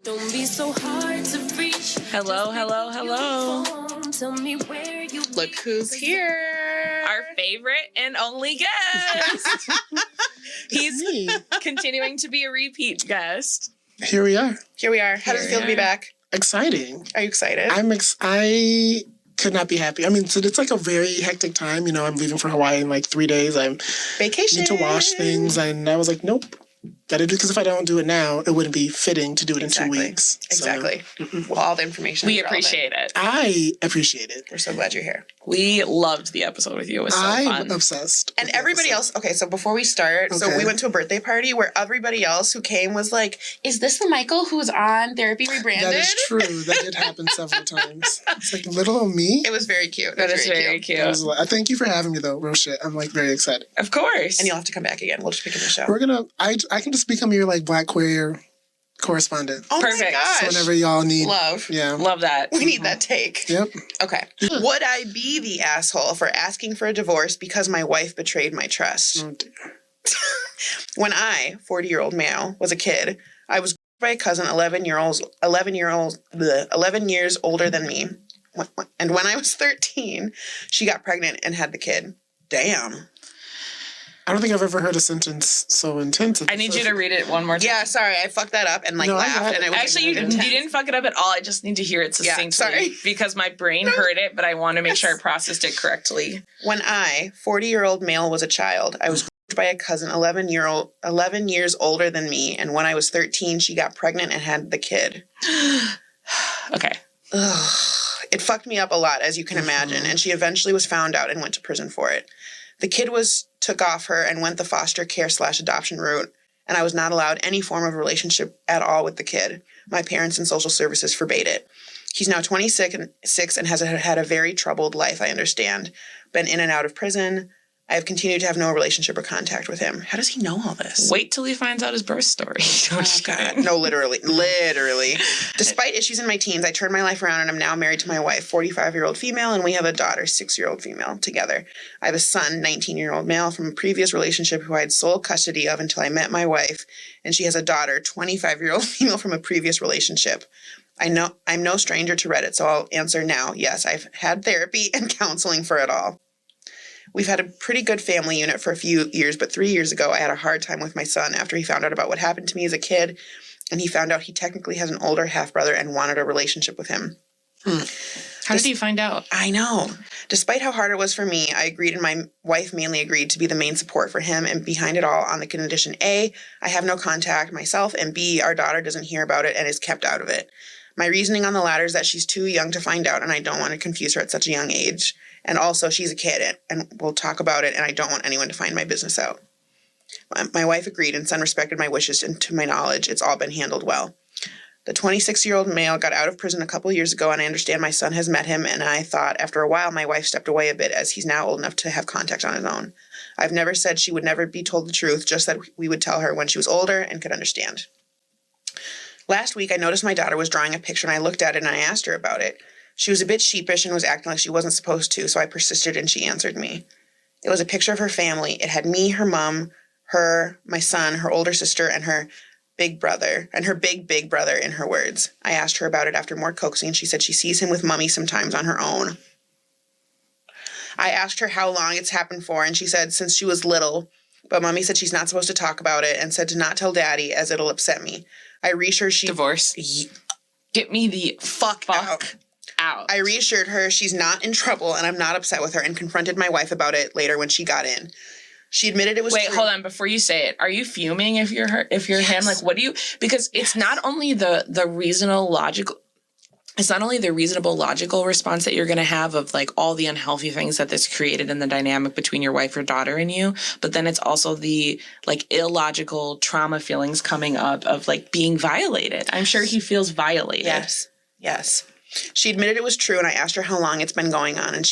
Don't be so hard to reach. Hello, hello, hello. Tell me where you Look who's here. Our favorite and only guest. He's continuing to be a repeat guest. Here we are. Here we are. How does it feel to be back? Exciting. Are you excited? I could not be happy. I mean, so it's like a very hectic time. You know, I'm leaving for Hawaii in like 3 days. I Vacation. need to wash things. And I was like, nope. Gotta do, because if I don't do it now, it wouldn't be fitting to do it in 2 weeks. Exactly. So, well, all the information. We appreciate it. I appreciate it. We're so glad you're here. We loved the episode with you. It was so I'm fun. obsessed. And everybody else, okay, so before we start, so we went to a birthday party where everybody else who came was like, is this the Michael who's on Therapy Rebranded? That is true. That did happen several times. It's like little old me. It was very cute. That is very cute. Thank you for having me, though. Real shit. I'm like very excited. Of course. And you'll have to come back again. We'll just pick up the show. We're gonna. I can just become your like Black queer correspondent. Oh Perfect. my gosh. So whenever y'all need Love. Yeah. Love that. We need that take. Yep. Okay. Would I be the asshole for asking for a divorce because my wife betrayed my trust? Oh dear. When I, 40-year-old male, was a kid, I was by a cousin 11 years older than me. And when I was 13, she got pregnant and had the kid. Damn. I don't think I've ever heard a sentence so intense. I need you to read it one more time. Yeah, sorry, I fucked that up and laughed. And it was Actually, you didn't fuck it up at all. I just need to hear it succinctly. sorry. Because my brain heard it, but I want to make sure I processed it correctly. When I, 40-year-old male, was a child, I was by a cousin 11 years older than me, and when I was 13, she got pregnant and had the kid. Okay. Ugh. It fucked me up a lot, as you can imagine, and she eventually was found out and went to prison for it. The kid took off her and went the foster care / adoption route, and I was not allowed any form of relationship at all with the kid. My parents and social services forbade it. He's now 26 and has had a very troubled life, I understand. Been in and out of prison. I have continued to have no relationship or contact with him. How does he know all this? Wait till he finds out his birth story. Oh, God. No, literally. Despite issues in my teens, I turned my life around and I'm now married to my wife, 45-year-old female, and we have a daughter, 6-year-old female, together. I have a son, 19-year-old male, from a previous relationship who I had sole custody of until I met my wife, and she has a daughter, 25-year-old female, from a previous relationship. I know I'm no stranger to Reddit, so I'll answer now. Yes, I've had therapy and counseling for it all. We've had a pretty good family unit for a few years, but 3 years ago, I had a hard time with my son after he found out about what happened to me as a kid, and he found out he technically has an older half-brother and wanted a relationship with him. How did you find out? I know. Despite how hard it was for me, I agreed, and my wife mainly agreed to be the main support for him, and behind it all on the condition A, I have no contact myself, and B, our daughter doesn't hear about it and is kept out of it. My reasoning on the latter is that she's too young to find out, and I don't want to confuse her at such a young age. And also, she's a kid, and we'll talk about it, and I don't want anyone to find my business out. My wife agreed, and son respected my wishes, and to my knowledge, it's all been handled well. The 26-year-old male got out of prison a couple years ago, and I understand my son has met him, and I thought after a while my wife stepped away a bit, as he's now old enough to have contact on his own. I've never said she would never be told the truth, just that we would tell her when she was older and could understand. Last week, I noticed my daughter was drawing a picture, and I looked at it, and I asked her about it. She was a bit sheepish and was acting like she wasn't supposed to, so I persisted and she answered me. It was a picture of her family. It had me, her mom, her, my son, her older sister, and her big brother, and her big brother in her words. I asked her about it after more coaxing, and she said she sees him with Mummy sometimes on her own. I asked her how long it's happened for, and she said since she was little, but Mummy said she's not supposed to talk about it and said to not tell Daddy as it'll upset me. I reassured she... Divorce. Get me the fuck out. I reassured her she's not in trouble and I'm not upset with her and confronted my wife about it later when she got in. She admitted it was Wait, true. hold on. Before you say it, are you fuming if you're her, if you're him? Like, what do you... Because it's not only the reasonable, logical... It's not only the reasonable, logical response that you're going to have of, like, all the unhealthy things that this created in the dynamic between your wife, your daughter, and you, but then it's also the, like, illogical trauma feelings coming up of, like, being violated. I'm sure he feels violated. Yes. She admitted it was true, and I asked her how long it's been going on, and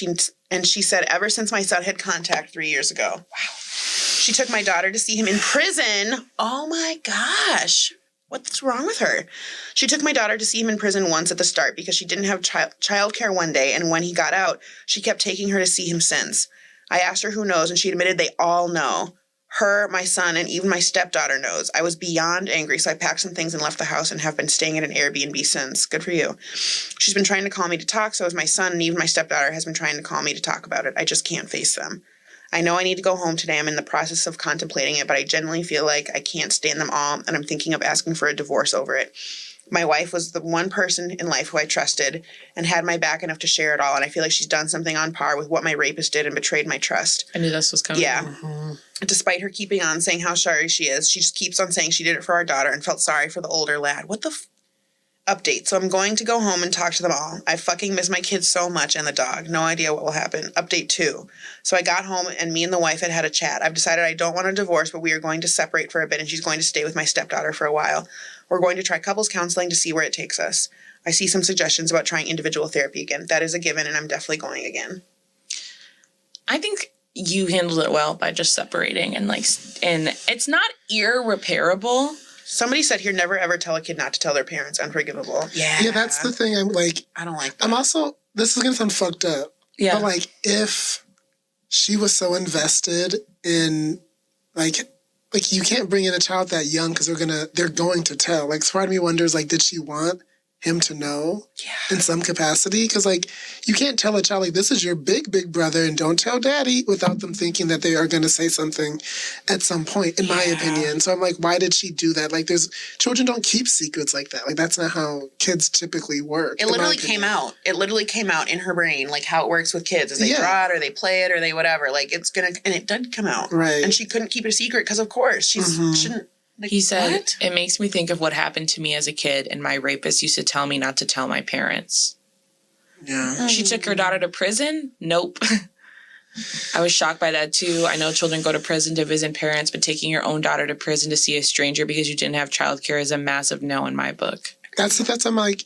she said ever since my son had contact 3 years ago. Wow. She took my daughter to see him in prison. Oh, my gosh. What's wrong with her? She took my daughter to see him in prison once at the start because she didn't have childcare one day, and when he got out, she kept taking her to see him since. I asked her who knows, and she admitted they all know. Her, my son, and even my stepdaughter knows. I was beyond angry, so I packed some things and left the house and have been staying at an Airbnb since. Good for you. She's been trying to call me to talk, so has my son, and even my stepdaughter has been trying to call me to talk about it. I just can't face them. I know I need to go home today. I'm in the process of contemplating it, but I genuinely feel like I can't stand them all, and I'm thinking of asking for a divorce over it. My wife was the one person in life who I trusted and had my back enough to share it all, and I feel like she's done something on par with what my rapist did and betrayed my trust. I knew this was coming. Yeah. Mm-hmm. Despite her keeping on saying how sorry she is, she just keeps on saying she did it for our daughter and felt sorry for the older lad. What the Update. So I'm going to go home and talk to them all. I fucking miss my kids so much and the dog. No idea what will happen. Update 2. So I got home and me and the wife had a chat. I've decided I don't want a divorce, but we are going to separate for a bit and she's going to stay with my stepdaughter for a while. We're going to try couples counseling to see where it takes us. I see some suggestions about trying individual therapy again. That is a given and I'm definitely going again. I think you handled it well by just separating and it's not irreparable. Somebody said here, never ever tell a kid not to tell their parents. Unforgivable. Yeah, that's the thing. I'm like, I don't like that. I'm also, this is going to sound fucked up. Yeah. But like, if she was so invested in, like you can't bring in a child that young because they're going to tell. Like, so part of me wonders, like, did she want him to know in some capacity? Because, like, you can't tell a child, like, this is your big, big brother and don't tell daddy without them thinking that they are going to say something at some point, in my opinion. So I'm like, why did she do that? Like, children don't keep secrets like that. Like, that's not how kids typically work. It literally came out. It literally came out in her brain, like how it works with kids. Is they draw it or they play it or they whatever. Like, and it did come out. Right. And she couldn't keep it a secret because, of course, she shouldn't. Like, He said, what? It makes me think of what happened to me as a kid, and my rapist used to tell me not to tell my parents. Yeah. She took her daughter to prison? Nope. I was shocked by that, too. I know children go to prison to visit parents, but taking your own daughter to prison to see a stranger because you didn't have childcare is a massive no in my book. I'm like,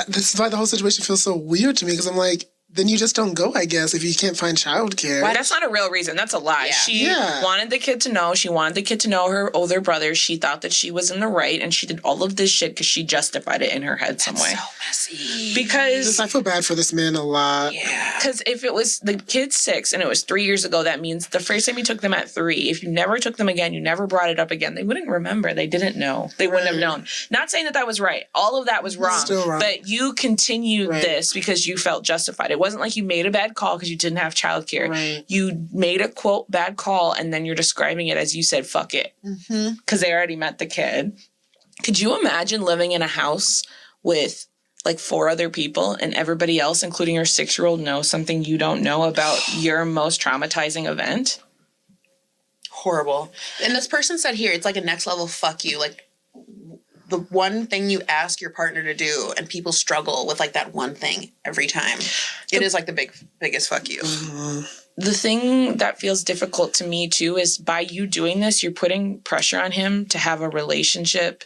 this is why the whole situation feels so weird to me, because I'm like, then you just don't go, I guess, if you can't find childcare. Well, that's not a real reason. That's a lie. Yeah. She wanted the kid to know. She wanted the kid to know her older brother. She thought that she was in the right, and she did all of this shit because she justified it in her head some way. So messy. Because I feel bad for this man a lot. Yeah. Because if it was the kid's 6 and it was 3 years ago, that means the first time you took them at 3, if you never took them again, you never brought it up again, they wouldn't remember. They didn't know. They wouldn't have known. Not saying that was right. All of that was wrong. Still wrong. But you continued this because you felt justified. It wasn't like you made a bad call because you didn't have childcare. Right. You made a, quote, bad call, and then you're describing it as you said, fuck it. Because they already met the kid. Could you imagine living in a house with like 4 other people and everybody else, including your 6-year-old, knows something you don't know about your most traumatizing event? Horrible. And this person said here, it's like a next level fuck you. Like, the one thing you ask your partner to do, and people struggle with like that one thing every time. It is like the biggest fuck you. The thing that feels difficult to me too is by you doing this, you're putting pressure on him to have a relationship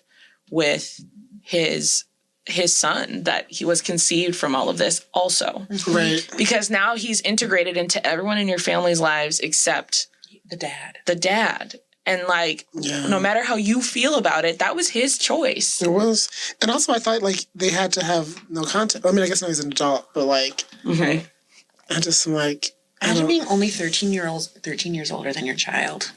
with his son that he was conceived from all of this also. Right. Because now he's integrated into everyone in your family's lives except The dad. And like, no matter how you feel about it, that was his choice. It was. And also I thought like they had to have no contact. I mean, I guess now he's an adult, but like, I just like, imagine being only 13 years older than your child.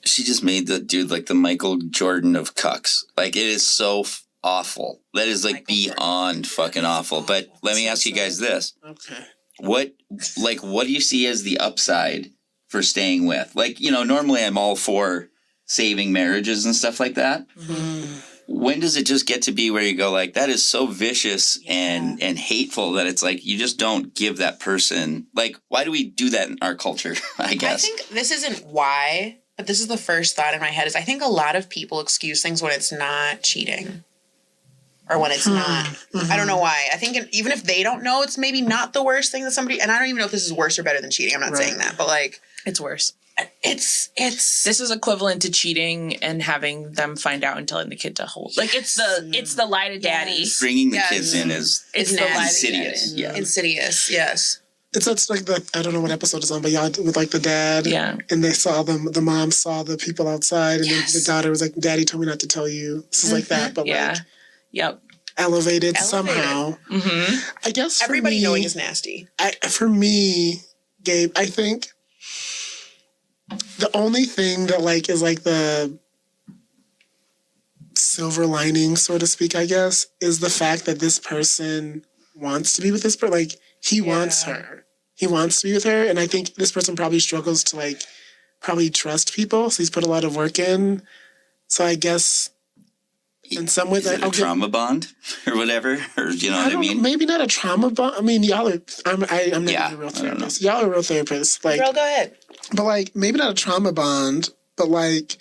She just made the dude like the Michael Jordan of cucks. Like, it is so awful. That is like beyond fucking awful. But let me ask you guys this. Okay. What do you see as the upside for staying with? Like, you know, normally I'm all for saving marriages and stuff like that. When does it just get to be where you go like, that is so vicious and hateful that it's like, you just don't give that person, like, why do we do that in our culture, I guess? I think this isn't why, but this is the first thought in my head is I think a lot of people excuse things when it's not cheating. Or when it's not. I don't know why. I think even if they don't know, it's maybe not the worst thing that somebody... And I don't even know if this is worse or better than cheating. I'm not saying that. But, like... It's worse. It's... This is equivalent to cheating and having them find out and telling the kid to hold. Like, it's the lie to daddy. Bringing the kids in is It's the lie to insidious. daddy. Yeah. Insidious, yes. That's like I don't know what episode it's on, but y'all with like the dad. Yeah. And they saw the mom saw the people outside and then the daughter was like, Daddy told me not to tell you. This is like that, but like elevated somehow. I guess for Everybody me, knowing is nasty. For me, Gabe, I think The only thing that like is like the silver lining, so to speak, I guess, is the fact that this person wants to be with this person. Like, he wants her. He wants to be with her. And I think this person probably struggles to, like, probably trust people. So he's put a lot of work in. So I guess in some ways... Is it a trauma bond or whatever? Or you know what I mean? Maybe not a trauma bond. I mean, y'all are... I'm not even a real therapist. Y'all are real therapists. Like, Girl, go ahead. But, like, maybe not a trauma bond, but, like...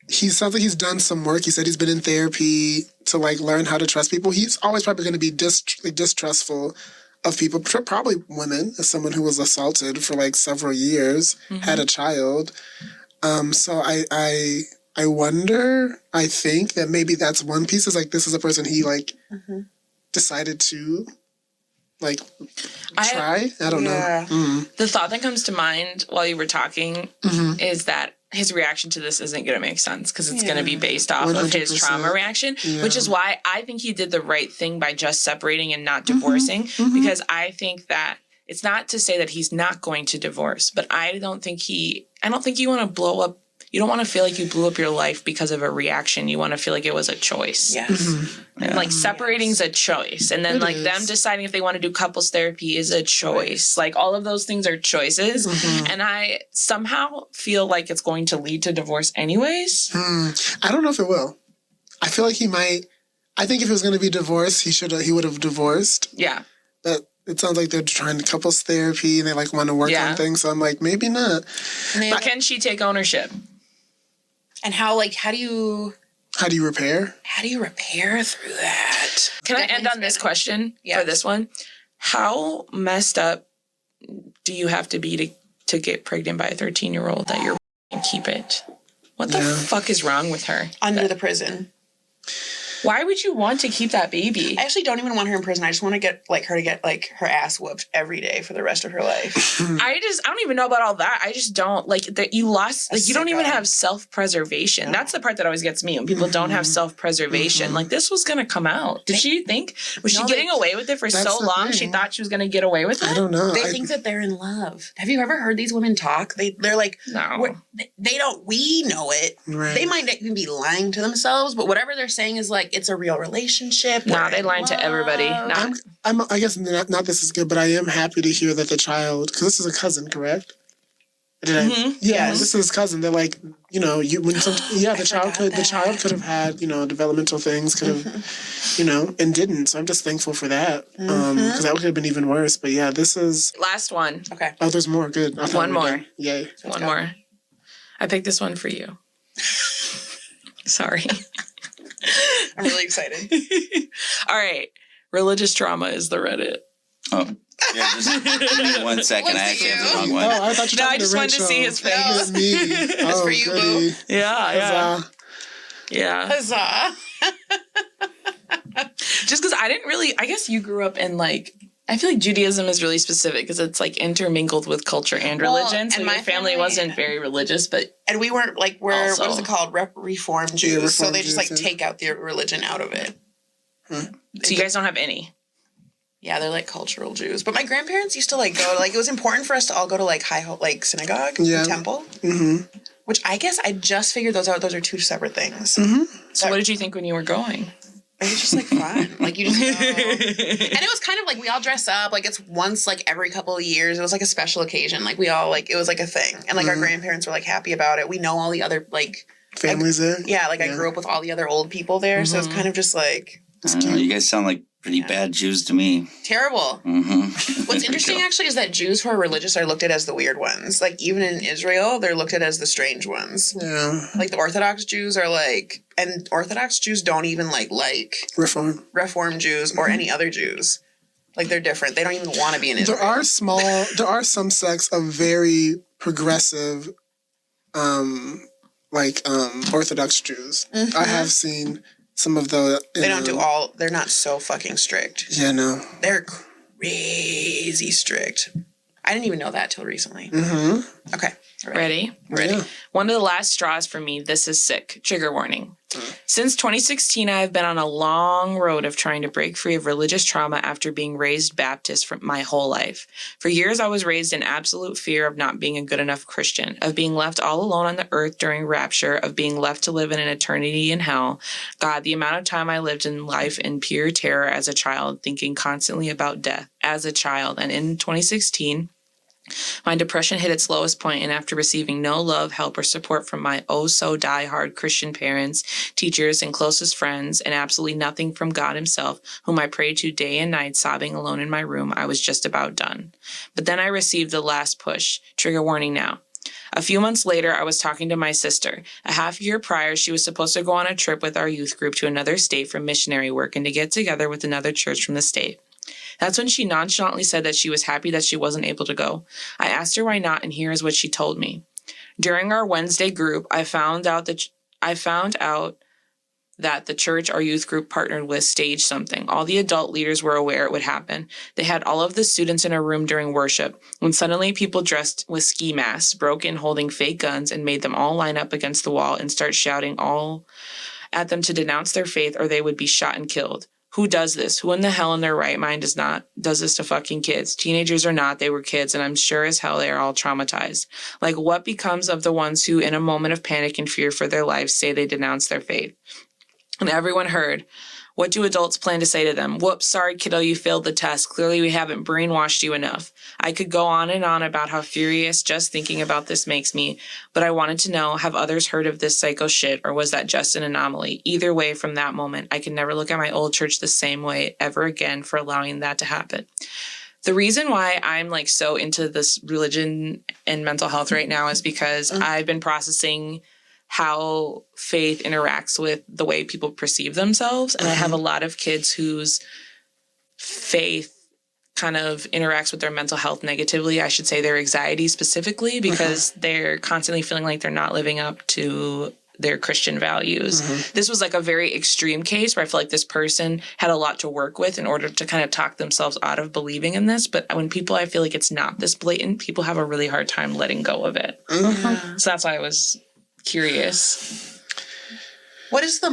He sounds like he's done some work. He said he's been in therapy to, like, learn how to trust people. He's always probably going to be distrustful of people, probably women, as someone who was assaulted for, like, several years, had a child. So I wonder, I think that maybe that's one piece, is, like, this is a person he, like, decided to, like, try. I don't know. The thought that comes to mind while you were talking is that his reaction to this isn't going to make sense because it's going to be based off of his 100%. trauma reaction, which is why I think he did the right thing by just separating and not divorcing, because I think that it's not to say that he's not going to divorce, but I don't think you want to blow up. You don't want to feel like you blew up your life because of a reaction. You want to feel like it was a choice. Yes. And like separating's a choice. And then It is. them deciding if they want to do couples therapy is a choice. Like all of those things are choices. And I somehow feel like it's going to lead to divorce anyways. I don't know if it will. I feel like he might. I think if it was going to be divorced, he would have divorced. Yeah. But it sounds like they're trying couples therapy and they like want to work on things. So I'm like, maybe not. But can she take ownership? And how do you repair? how do you repair through that? Can I end on this question for this one? How messed up do you have to be to get pregnant by a 13-year-old that you're and keep it? What the fuck is wrong with her? Under the prison. Why would you want to keep that baby? I actually don't even want her in prison. I just want to get her to get her ass whooped every day for the rest of her life. I don't even know about all that. I just don't like that you lost. Like you don't even have self-preservation. That's the part that always gets me when people don't have self-preservation. Like this was gonna come out. Did she think was she getting away with it for so long? She thought she was gonna get away with it. I don't know. They think that they're in love. Have you ever heard these women talk? They're like, no, they don't. We know it. Right. They might even be lying to themselves, but whatever they're saying is like it's a real relationship. Nah, they lying to everybody. Nah. I guess not this is good, but I am happy to hear that the child, because this is a cousin, correct? Yes. This is his cousin. They're like, the child could have had, developmental things, could have, and didn't. So I'm just thankful for that, because that would have been even worse. But yeah, this is Last one. Okay. Oh, there's more. Good. I thought One we were more. done. Yay. One more. I picked this one for you. Sorry. I'm really excited. All right. Religious trauma is the Reddit. Oh. Yeah, just give me 1 second. I actually have the wrong one. Oh, I thought you were No, I talking just to wanted to see his face. Me. Oh, for you, goody. boo. Yeah. Yeah. Huzzah. Just because I guess you grew up in I feel like Judaism is really specific because it's like intermingled with culture and religion. So and my my family family wasn't very religious, but And we weren't what is it called? Reformed Jews. Reformed So they just Jews, take out the religion out of it. so you guys don't have any. Yeah, they're like cultural Jews. But my grandparents used to go to it was important for us to all go to synagogue and temple. Mm-hmm. Which I guess I just figured those out. Those are two separate things. Mm-hmm. So what did you think when you were going? It was just fun. You just go. And it was kind of we all dress up. It's once every couple of years. It was a special occasion. We all it was a thing. And our grandparents were happy about it. We know all the other families there. Yeah, I grew up with all the other old people there. So it's kind of just I don't know, you guys sound like pretty bad Jews to me. terrible. Mm-hmm. What's interesting actually is that Jews who are religious are looked at as the weird ones. Even in Israel, they're looked at as the strange ones. Yeah. The Orthodox Jews are and Orthodox Jews don't even like Reform Jews or any other Jews. They're different. They don't even want to be in Israel. There are some sects of very progressive, Orthodox Jews. Mm-hmm. I have seen some of the. They don't they're not so fucking strict. Yeah, no. They're crazy strict. I didn't even know that till recently. Mm-hmm. Okay. Ready? Ready. Yeah. One of the last straws for me, this is sick. Trigger warning. Since 2016, I have been on a long road of trying to break free of religious trauma after being raised Baptist for my whole life. For years, I was raised in absolute fear of not being a good enough Christian, of being left all alone on the earth during rapture, of being left to live in an eternity in hell. God, the amount of time I lived in life in pure terror as a child, thinking constantly about death as a child. And in 2016, my depression hit its lowest point, and after receiving no love, help, or support from my oh-so-die-hard Christian parents, teachers, and closest friends, and absolutely nothing from God himself, whom I prayed to day and night, sobbing alone in my room, I was just about done. But then I received the last push. Trigger warning now. A few months later, I was talking to my sister. A half year prior, she was supposed to go on a trip with our youth group to another state for missionary work and to get together with another church from the state. That's when she nonchalantly said that she was happy that she wasn't able to go. I asked her why not, and here is what she told me. During our Wednesday group, I found out that the church our youth group partnered with staged something. All the adult leaders were aware it would happen. They had all of the students in a room during worship, when suddenly people dressed with ski masks broke in holding fake guns and made them all line up against the wall and start shouting all at them to denounce their faith or they would be shot and killed. Who does this? Who in the hell in their right mind does this to fucking kids? Teenagers or not, they were kids, and I'm sure as hell they are all traumatized. Like, what becomes of the ones who, in a moment of panic and fear for their lives, say they denounce their faith? And everyone heard. What do adults plan to say to them? Whoops, sorry, kiddo, you failed the test. Clearly we haven't brainwashed you enough. I could go on and on about how furious just thinking about this makes me, but I wanted to know, have others heard of this psycho shit, or was that just an anomaly? Either way, from that moment, I can never look at my old church the same way ever again for allowing that to happen. The reason why I'm like so into this religion and mental health right now is because I've been processing how faith interacts with the way people perceive themselves. And I have a lot of kids whose faith kind of interacts with their mental health negatively. I should say their anxiety specifically, because they're constantly feeling like they're not living up to their Christian values. This was like a very extreme case where I feel like this person had a lot to work with in order to kind of talk themselves out of believing in this. But when people, I feel like it's not this blatant, people have a really hard time letting go of it. So that's why I was curious. What is the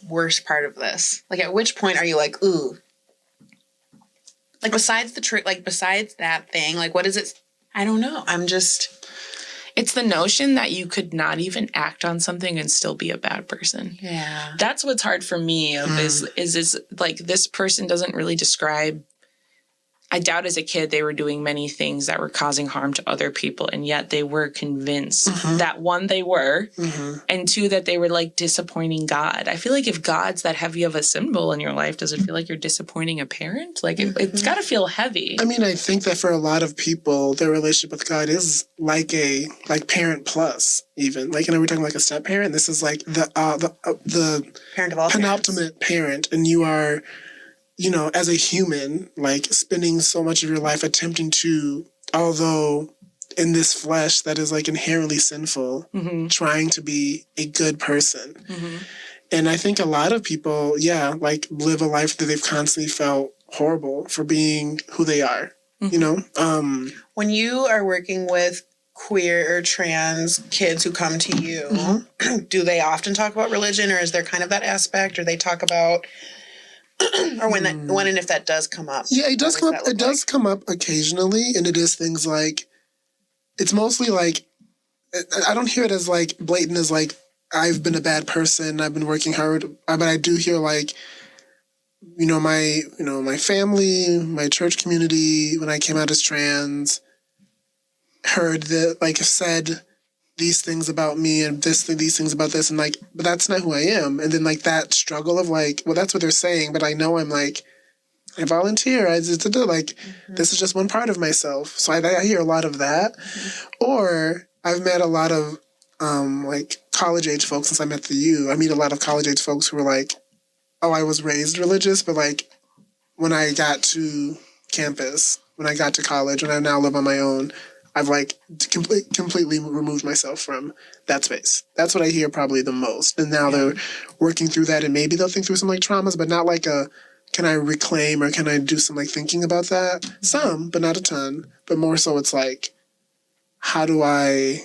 worst part of this? Like, at which point are you like, ooh? Like, besides besides that thing, like, what is it? I don't know. It's the notion that you could not even act on something and still be a bad person. Yeah. That's what's hard for me is like, this person doesn't really describe. I doubt as a kid they were doing many things that were causing harm to other people, and yet they were convinced that, one, they were, and two, that they were like disappointing God. I feel like if God's that heavy of a symbol in your life, does it feel like you're disappointing a parent? Like, it's got to feel heavy. I mean, I think that for a lot of people, their relationship with God is like parent plus, even. Like, we're talking like a step parent. This is like the Parent of all penultimate parent, and you are, as a human, like, spending so much of your life attempting to, although in this flesh that is like inherently sinful, trying to be a good person. And I think a lot of people, like, live a life that they've constantly felt horrible for being who they are, When you are working with queer or trans kids who come to you, do they often talk about religion, or is there kind of that aspect, or they talk about... or when and if that does come up. Yeah, it does come up. It does come up occasionally, and it is things like, it's mostly like, I don't hear it as like blatant as like, I've been a bad person, I've been working hard, but I do hear like, my family, my church community, when I came out as trans, heard that, like, said these things about me and these things about this, and like, but that's not who I am. And then like that struggle of like, well, that's what they're saying, but I know I'm like, I volunteer, this is just one part of myself. So I hear a lot of that. Or I've met a lot of like college age folks since I met the U. I meet a lot of college age folks who were like, oh, I was raised religious, but like when I got to campus, when I got to college, when I now live on my own, I've like completely removed myself from that space. That's what I hear probably the most. And now they're working through that, and maybe they'll think through some like traumas, but not like can I reclaim or can I do some like thinking about that? Some, but not a ton. But more so it's like, how do I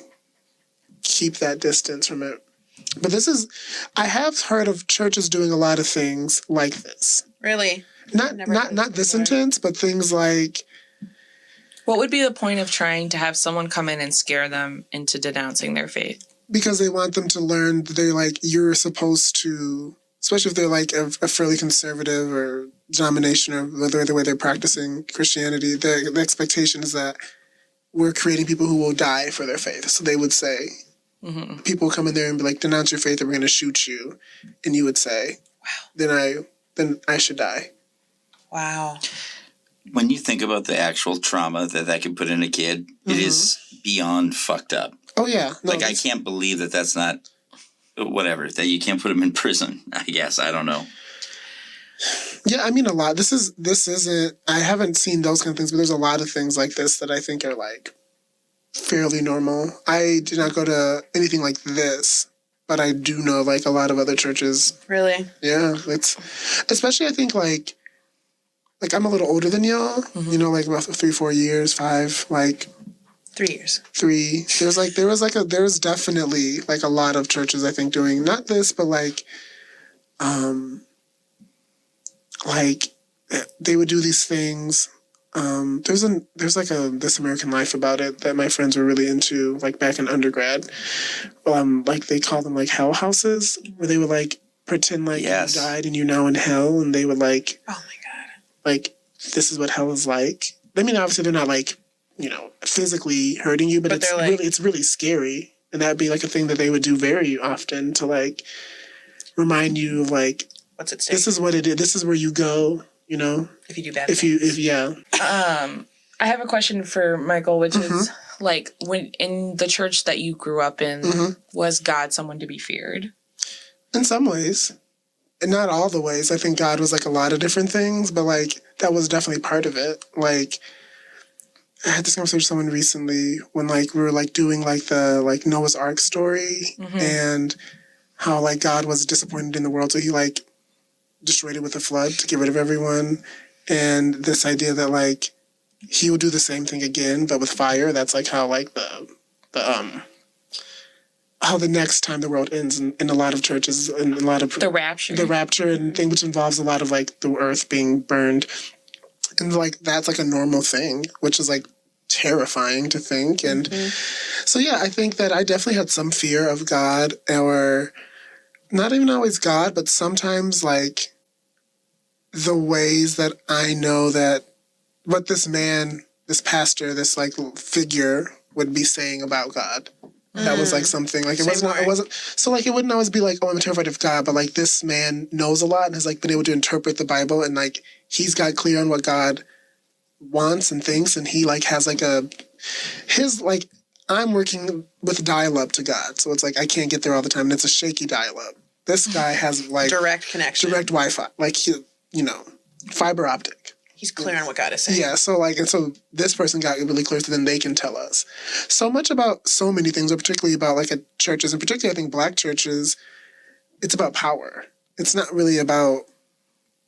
keep that distance from it? But I have heard of churches doing a lot of things like this. Really? Not this intense, but things like, What would be the point of trying to have someone come in and scare them into denouncing their faith? because they want them to learn that they're like, you're supposed to, especially if they're like a fairly conservative or denomination or the way they're practicing Christianity, the expectation is that we're creating people who will die for their faith. So they would say, people come in there and be like, denounce your faith or we're going to shoot you. And you would say, wow, then I should die. Wow. When you think about the actual trauma that can put in a kid, it is beyond fucked up. Oh, yeah. No, I can't believe that's not, whatever, that you can't put him in prison, I guess. I don't know. Yeah, I mean, a lot. This isn't, I haven't seen those kind of things, but there's a lot of things like this that I think are like fairly normal. I did not go to anything like this, but I do know like a lot of other churches. Really? Yeah, it's, especially I think like I'm a little older than y'all, you know, like about 3-4 years, 5, like 3 years. 3. There's definitely like a lot of churches I think doing not this, but like they would do these things. There's like This American Life about it that my friends were really into, like back in undergrad. Like they call them like hell houses, where they would like pretend like you died and you're now in hell, and they would like, oh my god, like this is what hell is like. I mean, obviously they're not like, you know, physically hurting you, but it's really scary, and that'd be like a thing that they would do very often to like remind you of like, what's at stake. This is what it is. This is where you go. You know, if you do bad. I have a question for Michael, which is like, when in the church that you grew up in, was God someone to be feared? In some ways, and not all the ways. I think God was like a lot of different things, but like that was definitely part of it. Like I had this conversation with someone recently when like we were like doing like the like Noah's Ark story and how like God was disappointed in the world, so he like destroyed it with a flood to get rid of everyone, and this idea that like he would do the same thing again but with fire. That's like how like how the next time the world ends in a lot of churches, and a lot of the rapture and thing, which involves a lot of like the earth being burned, and like that's like a normal thing, which is like terrifying to think. And so yeah, I think that I definitely had some fear of God, or not even always God, but sometimes like the ways that I know that what this man, this pastor, this like figure would be saying about God. That was like something like it wasn't so like it wouldn't always be like, oh, I'm terrified of God, but like this man knows a lot and has like been able to interpret the Bible, and like he's got clear on what God wants and thinks, and he like has like his like, I'm working with dial-up to God, so it's like I can't get there all the time, and it's a shaky dial-up. This guy has like direct connection, direct Wi-Fi, like fiber optic. He's clear on what God is saying. Yeah, so like, and so this person got really clear, so then they can tell us so much about so many things, but particularly about like churches, and particularly I think Black churches. It's about power. It's not really about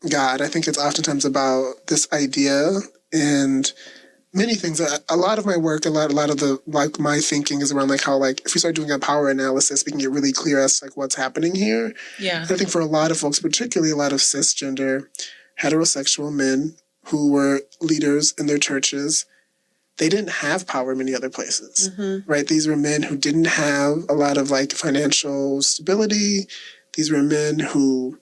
God. I think it's oftentimes about this idea, and many things. A lot of my work, a lot of the like my thinking is around like how like if we start doing a power analysis, we can get really clear as to like what's happening here. Yeah, and I think for a lot of folks, particularly a lot of cisgender, heterosexual men who were leaders in their churches, they didn't have power in many other places, right? These were men who didn't have a lot of like financial stability. These were men who,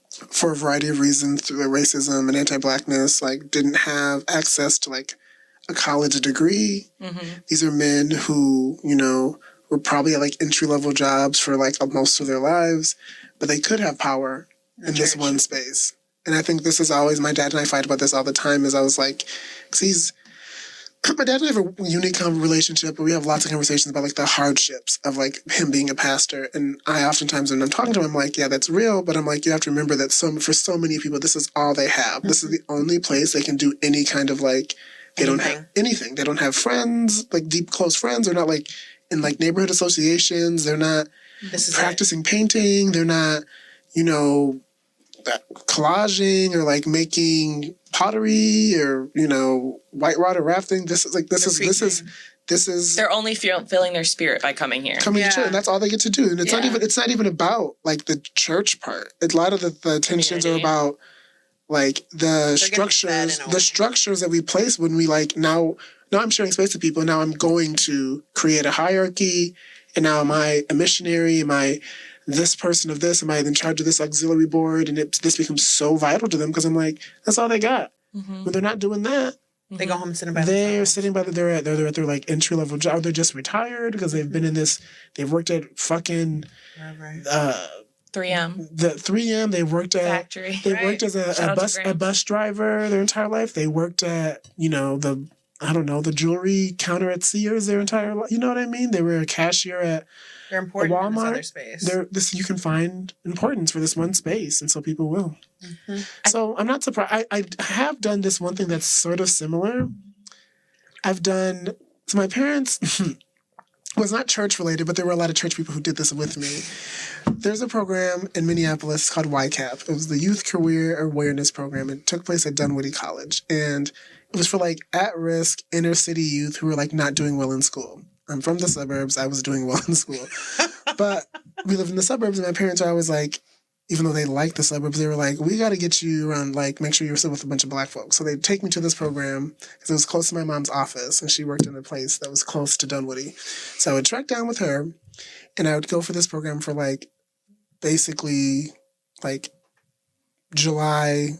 for a variety of reasons, through their racism and anti-Blackness, like didn't have access to like a college degree. These are men who, were probably at like entry-level jobs for like most of their lives, but they could have power in this one space. And I think this is always, my dad and I fight about this all the time, is I was like, because my dad and I have a unique relationship, but we have lots of conversations about like the hardships of like him being a pastor. And I oftentimes, when I'm talking to him, I'm like, yeah, that's real. But I'm like, you have to remember that for so many people, this is all they have. This is the only place they can do any kind of like, they don't have anything. They don't have friends, like deep, close friends. They're not like in like neighborhood associations. They're not practicing painting. They're not, collaging or like making pottery or whitewater rafting. This is this is They're only filling their spirit by coming here. coming to church, and that's all they get to do. And it's not even about like the church part. A lot of the tensions are about like the structures that we place when we like now I'm sharing space with people. Now I'm going to create a hierarchy, and now am I a missionary? Am I this person of this? Am I in charge of this auxiliary board? And this becomes so vital to them because I'm like, that's all they got. When they're not doing that, they go home and sitting by they're themselves. sitting by they're at their like entry level job. They're just retired because they've been in this. They've worked at fucking 3M. the 3M. They worked at Factory. They worked as a bus driver their entire life. They worked at the jewelry counter at Sears their entire life. You know what I mean? They were a cashier at They're important Walmart. in this other space. You can find importance for this one space, and so people will. So I'm not surprised. I have done this one thing that's sort of similar. So my parents was not church related, but there were a lot of church people who did this with me. There's a program in Minneapolis called YCAP. It was the Youth Career Awareness Program. It took place at Dunwoody College, and it was for like at-risk inner city youth who were like not doing well in school. I'm from the suburbs. I was doing well in school, but we lived in the suburbs, and my parents are always like, even though they liked the suburbs, they were like, we got to get you around, like, make sure you're still with a bunch of black folks. So they'd take me to this program because it was close to my mom's office, and she worked in a place that was close to Dunwoody. So I would track down with her, and I would go for this program for, like, basically, like, July,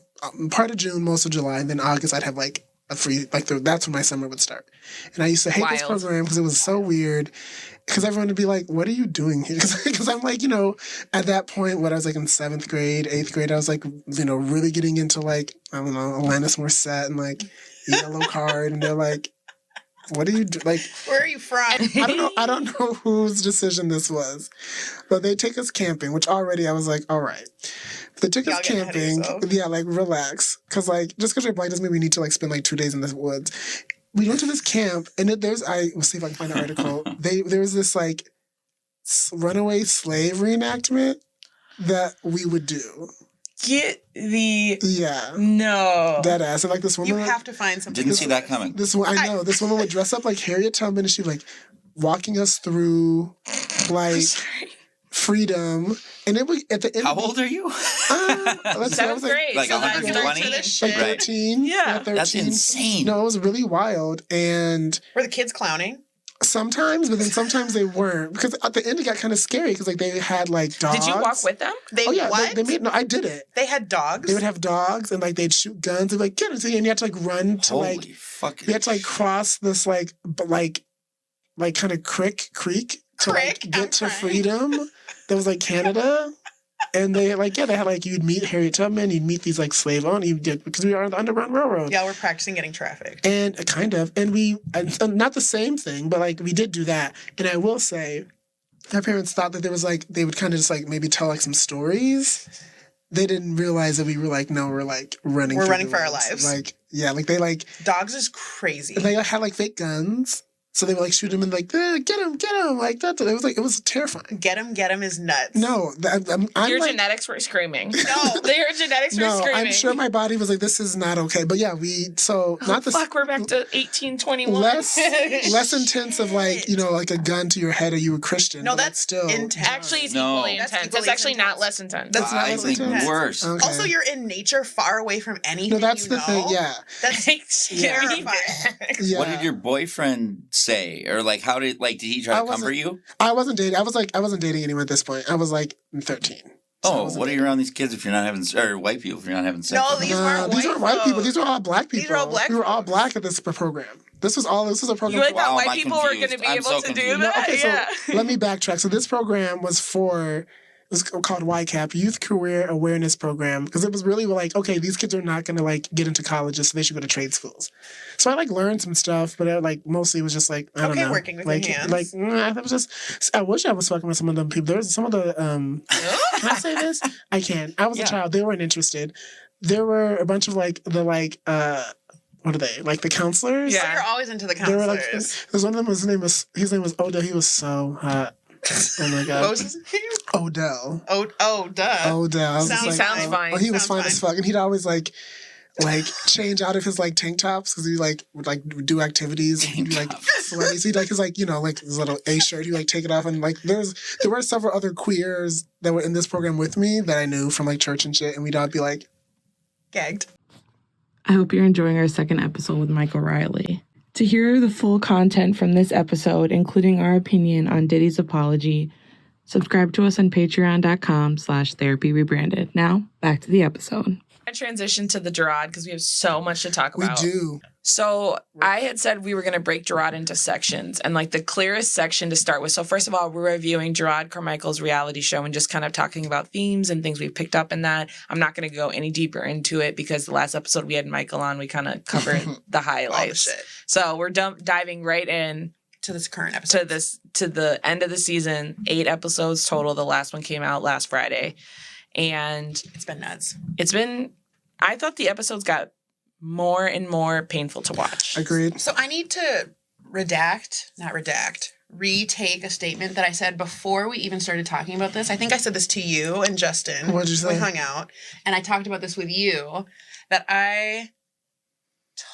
part of June, most of July, and then August I'd have, like, a free, like, that's when my summer would start. And I used to hate this program because it was so weird. Because everyone would be like, what are you doing here? Because I'm like, at that point, when I was like in 7th grade, 8th grade, I was like, really getting into like, I don't know, Alanis Morissette and like Yellow Card. And they're like, what do you do? Like, where are you from? I don't know whose decision this was. But they take us camping, which already I was like, all right. They took us camping. Yeah, like relax. Because like, just because you're black doesn't mean we need to like spend like 2 days in the woods. We went to this camp, and we'll see if I can find an article. There was this like runaway slave reenactment that we would do. No. Dead ass. And like this woman, you have to find something. Didn't see that coming. This woman would dress up like Harriet Tubman, and she like walking us through like freedom. And it was at the end. How old are you? Let's say I was grade. Like 120? Like 13. Yeah. 13. That's insane. No, it was really wild. And were the kids clowning? Sometimes, but then sometimes they weren't. Because at the end it got kind of scary because like they had like dogs. Did you walk with them? I did it. They had dogs? They would have dogs and like they'd shoot guns. They'd be like, get him. And you had to like run to Holy like, fucking you had to like cross this like kind of creek to like get to freedom. That was like Canada. And they they had like, you'd meet Harriet Tubman, you'd meet these like slave owners, because we were on the Underground Railroad. Yeah, we're practicing getting trafficked. And kind of, and not the same thing, but like we did do that. And I will say, our parents thought that there was like, they would kind of just like maybe tell like some stories. They didn't realize that we were like, no, we're like running. We're running for our lives. Like, yeah, like they like. Dogs is crazy. They had like fake guns. So they would like shoot him and like, get him, like that. It was terrifying. Get him is nuts. No, I'm your like, genetics were screaming. No, their genetics were screaming. I'm sure my body was like, this is not okay. But yeah, we're back to 1821. Less intense of like, like a gun to your head or you were Christian. No, that's still intense. Actually, it's equally intense. That's actually not less intense. That's not less intense. Worse. Okay. Also, you're in nature, far away from anything. No, that's the thing. Yeah, that's terrifying. Yeah. What did your boyfriend say, or like? How did he try to comfort you? I wasn't dating. I wasn't dating anyone at this point. I was like 13. So what are you around these kids if you're not having, or white people if you're not having sex? No, these weren't white people. These were all black people. These were all black. We were all black at this program. This was a program. You thought white people were going to be able to do that? No, okay, so let me backtrack. So this program was called YCAP, Youth Career Awareness Program, because it was really like, okay, these kids are not going to like get into colleges, so they should go to trade schools. So I like learned some stuff, but mostly it was just like, I don't know. Working with like, your hands. Like, that was just, I wish I was fucking with some of them people. There's some of the, can I say this? I can. I was a child. They weren't interested. There were a bunch of what are they? Like the counselors? Yeah. So you're always into the counselors. They were like, there's one of them, his name was Odell. He was so hot. Oh my God. What was his name? Odell. Oh, duh. Odell. Sounds fine. He was fine as fuck. And he'd always like, like change out of his like tank tops because he like would like do activities and he'd be like sweaty. So he'd like his like like his little A shirt. He'd like take it off and like there were several other queers that were in this program with me that I knew from like church and shit, and we'd all be like gagged. I hope you're enjoying our second episode with Mycall Riley. To hear the full content from this episode, including our opinion on Diddy's apology, subscribe to us on patreon.com/therapy rebranded. Now, back to the episode. I transitioned to the Jerrod because we have so much to talk about. we do. So I had said we were going to break Jerrod into sections, and like the clearest section to start with. So first of all, we're reviewing Jerrod Carmichael's reality show and just kind of talking about themes and things we've picked up in that. I'm not going to go any deeper into it because the last episode we had Michael on, we kind of covered the highlights. All the shit. So we're diving right in To this current episode. to the end of the season. 8 episodes total. The last one came out last Friday, and It's been nuts. I thought the episodes got more and more painful to watch. Agreed. So I need to retake a statement that I said before we even started talking about this. I think I said this to you and Justin. What'd you say? We hung out, and I talked about this with you, that I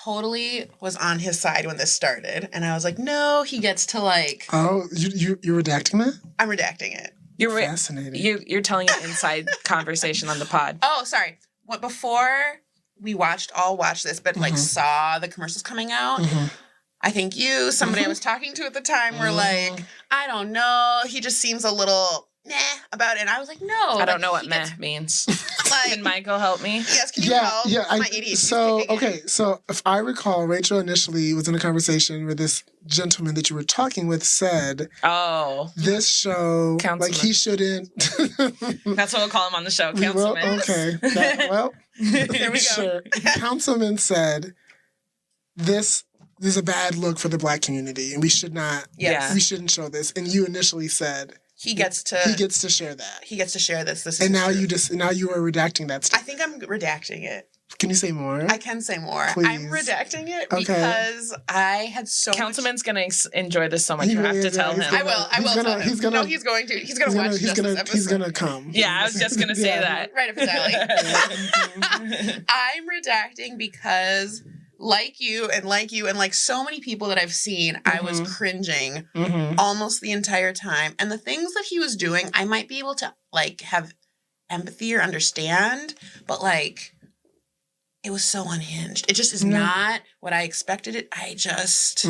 totally was on his side when this started. And I was like, no, he gets to like... Oh, you're redacting that? I'm redacting it. You're Fascinating. You're telling an inside conversation on the pod. Oh, sorry. What, before we watched this, but like saw the commercials coming out, I think somebody I was talking to at the time were like, I don't know, he just seems a little about it. And I was like, no. I don't know what meh means. Like, Can Michael help me? yes, can you help? Yeah, My ADHD so kicking in. okay, so if I recall, Rachel initially was in a conversation where this gentleman that you were talking with said, Oh, this show, Councilman. like he shouldn't. that's what we'll call him on the show, We will? Councilman. Okay. There we go. Sure. Councilman said, this is a bad look for the Black community, and we should not. Yes. We shouldn't show this. And you initially said He gets to share that. He gets to share this. This is And now true. now you are redacting that I statement. think I'm redacting it. Can you say more? I can say more. Please. I'm redacting it Okay. because I had so Councilman's gonna enjoy this so much. He You have really to is, tell yeah. him. much. I will tell him. he's gonna- No, he's going to. He's going to watch this episode. He's gonna come. Yeah, I was just gonna say Yeah. that. Right up his alley. I'm redacting because like you and like so many people that I've seen, I was cringing almost the entire time. And the things that he was doing, I might be able to like have empathy or understand, but like it was so unhinged. It just is not what I expected it. I just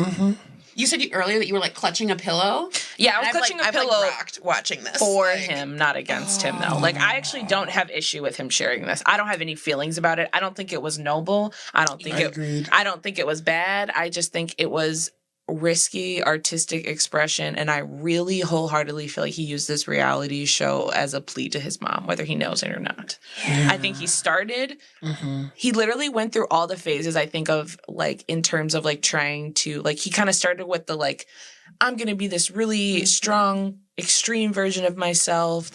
You said earlier that you were like clutching a pillow. Yeah, I was And clutching I've a pillow like rocked watching this for like, him, not against him, though. Like, I actually don't have issue with him sharing this. I don't have any feelings about it. I don't think it was noble. I don't think it was bad. I just think it was risky artistic expression, and I really wholeheartedly feel like he used this reality show as a plea to his mom, whether he knows it or not. I think he literally went through all the phases, I think, of like in terms of like trying to like, he kind of started with the like, I'm gonna be this really strong extreme version of myself,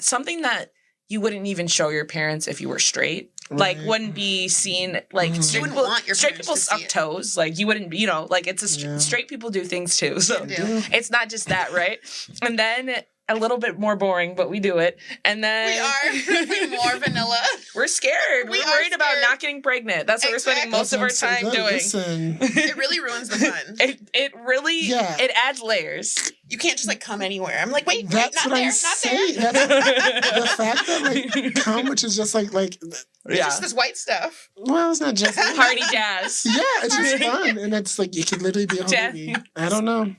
something that you wouldn't even show your parents if you were straight. Like, wouldn't be seen, like, straight people, want your straight parents people to suck see it. toes. Like, you wouldn't, like, it's straight people do things too. So They do. it's not just that, right? And then a little bit more boring, but we do it. And then We are more vanilla. we're scared. We We're are worried about scared. not getting pregnant. That's what we're spending most of our time doing. Listen, It really ruins the fun. It really, Yeah. it adds layers. You can't just like come anywhere. I'm like, wait, that's not what there, I'm not saying. there. The fact that like cum, which is just like It's just this white stuff. well, it's not just Party jazz. yeah, it's just fun, and it's like it could literally be a whole Jazz. movie. I don't know.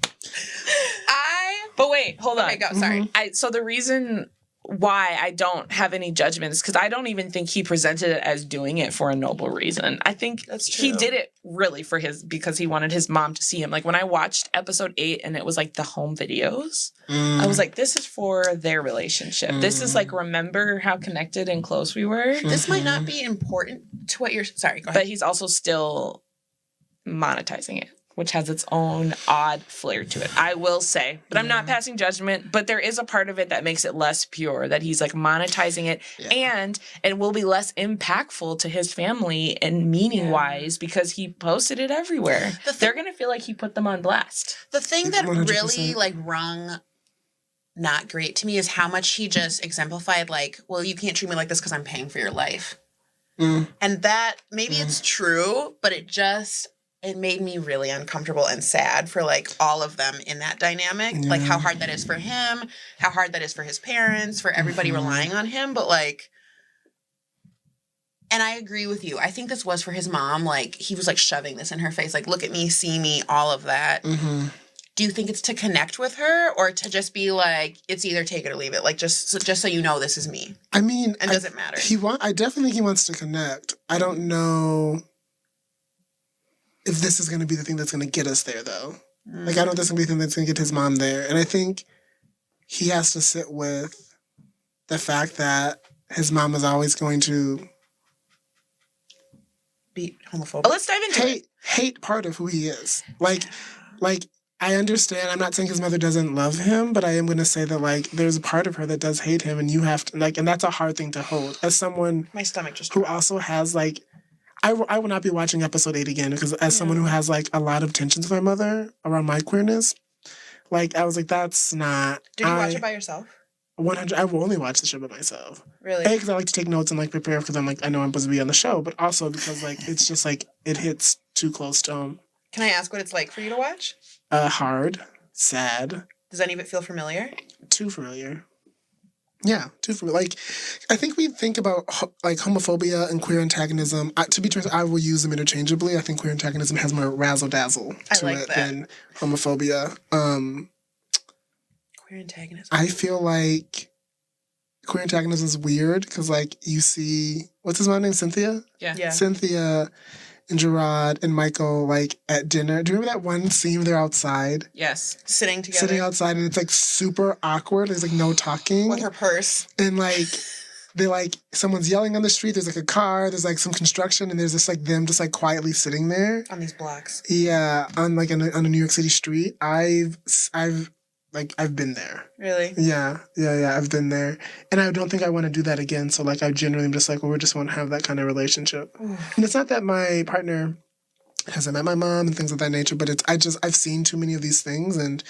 But wait, hold on. Okay, go. Sorry. So the reason why I don't have any judgment is because I don't even think he presented it as doing it for a noble reason. I think he did it really because he wanted his mom to see him. Like when I watched episode 8 and it was like the home videos, I was like, this is for their relationship. This is like, remember how connected and close we were? This might not be important to what you're. Sorry, go ahead. But he's also still monetizing it, which has its own odd flair to it, I will say. But I'm not passing judgment, but there is a part of it that makes it less pure, that he's like monetizing it, and it will be less impactful to his family and meaning-wise because he posted it everywhere. They're going to feel like he put them on blast. The thing that 100%. really like rung not great to me is how much he just exemplified like, well, you can't treat me like this because I'm paying for your life. And that, maybe it's true, but it made me really uncomfortable and sad for, like, all of them in that dynamic. Like, how hard that is for him, how hard that is for his parents, for everybody relying on him. But, like, and I agree with you. I think this was for his mom. Like, he was, like, shoving this in her face. Like, look at me, see me, all of that. Do you think it's to connect with her or to just be like, it's either take it or leave it? Like, just so you know this is me. I mean, and does it matter? I definitely think he wants to connect. I don't know if this is going to be the thing that's going to get us there, though. Like, I don't think this is going to be the thing that's going to get his mom there. And I think he has to sit with the fact that his mom is always going to be homophobic. Well, let's dive into it. Hate part of who he is. Like, I understand. I'm not saying his mother doesn't love him, but I am going to say that, like, there's a part of her that does hate him, and you have to, like, and that's a hard thing to hold. As someone my stomach just who dropped. also has, like, I will not be watching episode 8 again because as someone who has, like, a lot of tensions with my mother around my queerness, like, I was like, that's not. Did you watch it by yourself? 100. I will only watch the show by myself. Really? Because I like to take notes and, like, prepare because I'm like, I know I'm supposed to be on the show, but also because, like, it's just like it hits too close to home. Can I ask what it's like for you to watch? Hard, sad. Does any of it feel familiar? Too familiar. Yeah, too familiar. Like, I think we think about, like, homophobia and queer antagonism. To be transparent, I will use them interchangeably. I think queer antagonism has more razzle-dazzle to it than homophobia. Queer antagonism. I feel like queer antagonism is weird because, like, you see... What's his mom's name? Cynthia? Yeah. Cynthia and Jerrod and Michael, like, at dinner. Do you remember that one scene where they're outside? Yes. Sitting together. Sitting outside, and it's, like, super awkward. There's, like, no talking. With her purse. And, like, they, like, someone's yelling on the street. There's, like, a car. There's, like, some construction. And there's just, like, them just, like, quietly sitting there. On these blocks. Yeah. On, like, on a New York City street. I've been there. Really? Yeah. I've been there. And I don't think I want to do that again. So, like, I generally am just like, well, we just want to have that kind of relationship. And it's not that my partner hasn't met my mom and things of that nature, but I've seen too many of these things. And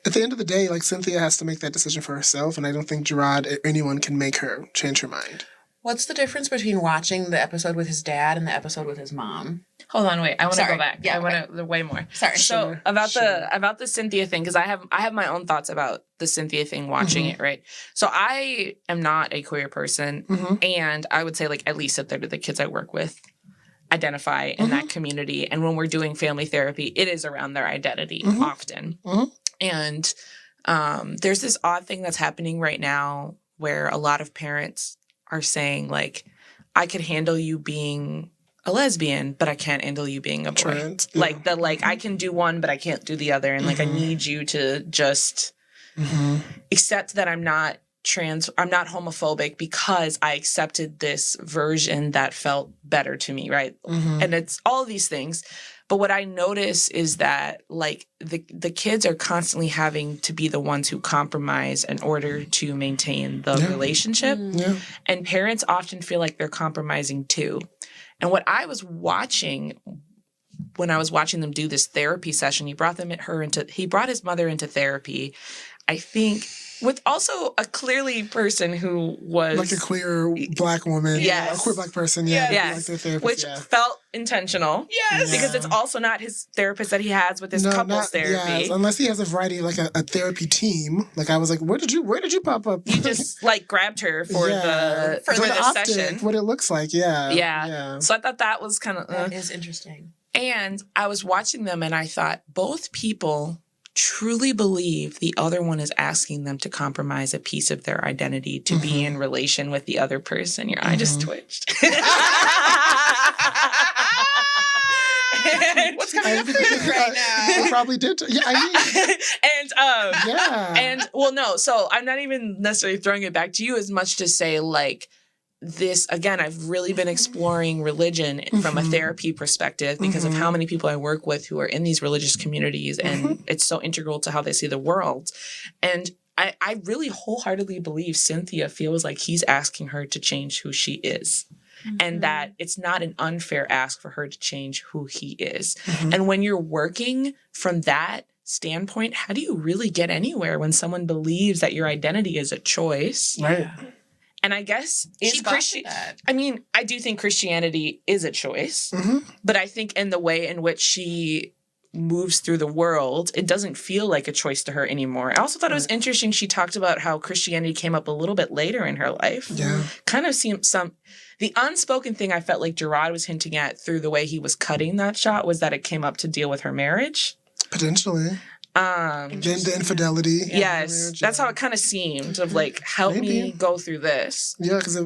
at the end of the day, like, Cynthia has to make that decision for herself. And I don't think Jerrod or anyone can make her change her mind. What's the difference between watching the episode with his dad and the episode with his mom? Hold on, wait. I want to go back. Yeah, I want to way more. Sorry. So about the Cynthia thing, because I have my own thoughts about the Cynthia thing. Watching it, right? So I am not a queer person, and I would say, like, at least a third of the kids I work with identify in that community. And when we're doing family therapy, it is around their identity often. And there's this odd thing that's happening right now where a lot of parents are saying, like, I could handle you being a lesbian, but I can't handle you being a boy. Trans, yeah. Like I can do one, but I can't do the other. And, like, I need you to just accept that I'm not homophobic because I accepted this version that felt better to me, right? And it's all these things. But what I notice is that, like, the kids are constantly having to be the ones who compromise in order to maintain the relationship. Yeah. And parents often feel like they're compromising too. And what I was watching when I was watching them do this therapy session, he brought his mother into therapy, I think, with also a clearly person who was like a queer black woman. Yes. A queer black person. Like their therapist, which felt intentional. Yes. Because it's also not his therapist that he has with his couples therapy. Yes, unless he has a variety, like a therapy team. Like, I was like, where did you pop up? You just, like, grabbed her for the session. What it looks like, yeah. Yeah. So I thought that was kind of... That is interesting. And I was watching them and I thought, both people truly believe the other one is asking them to compromise a piece of their identity to be in relation with the other person. Your eye just twitched. What's coming up for you right now? It probably did. Yeah, and well, no. So I'm not even necessarily throwing it back to you as much to say, like, this, again, I've really been exploring religion from a therapy perspective because of how many people I work with who are in these religious communities, and it's so integral to how they see the world. And I really wholeheartedly believe Cynthia feels like he's asking her to change who she is. And that it's not an unfair ask for her to change who he is. And when you're working from that standpoint, how do you really get anywhere when someone believes that your identity is a choice? Right. And I guess She busted that. I mean, I do think Christianity is a choice, Mm-hmm. but I think in the way in which she moves through the world, it doesn't feel like a choice to her anymore. I also thought it was interesting. She talked about how Christianity came up a little bit later in her life. Yeah. Kind of seemed the unspoken thing I felt like Jerrod was hinting at through the way he was cutting that shot was that it came up to deal with her marriage. Potentially. Then the infidelity. Yes. That's how it kind of seemed of like, help me go through this. Yeah, because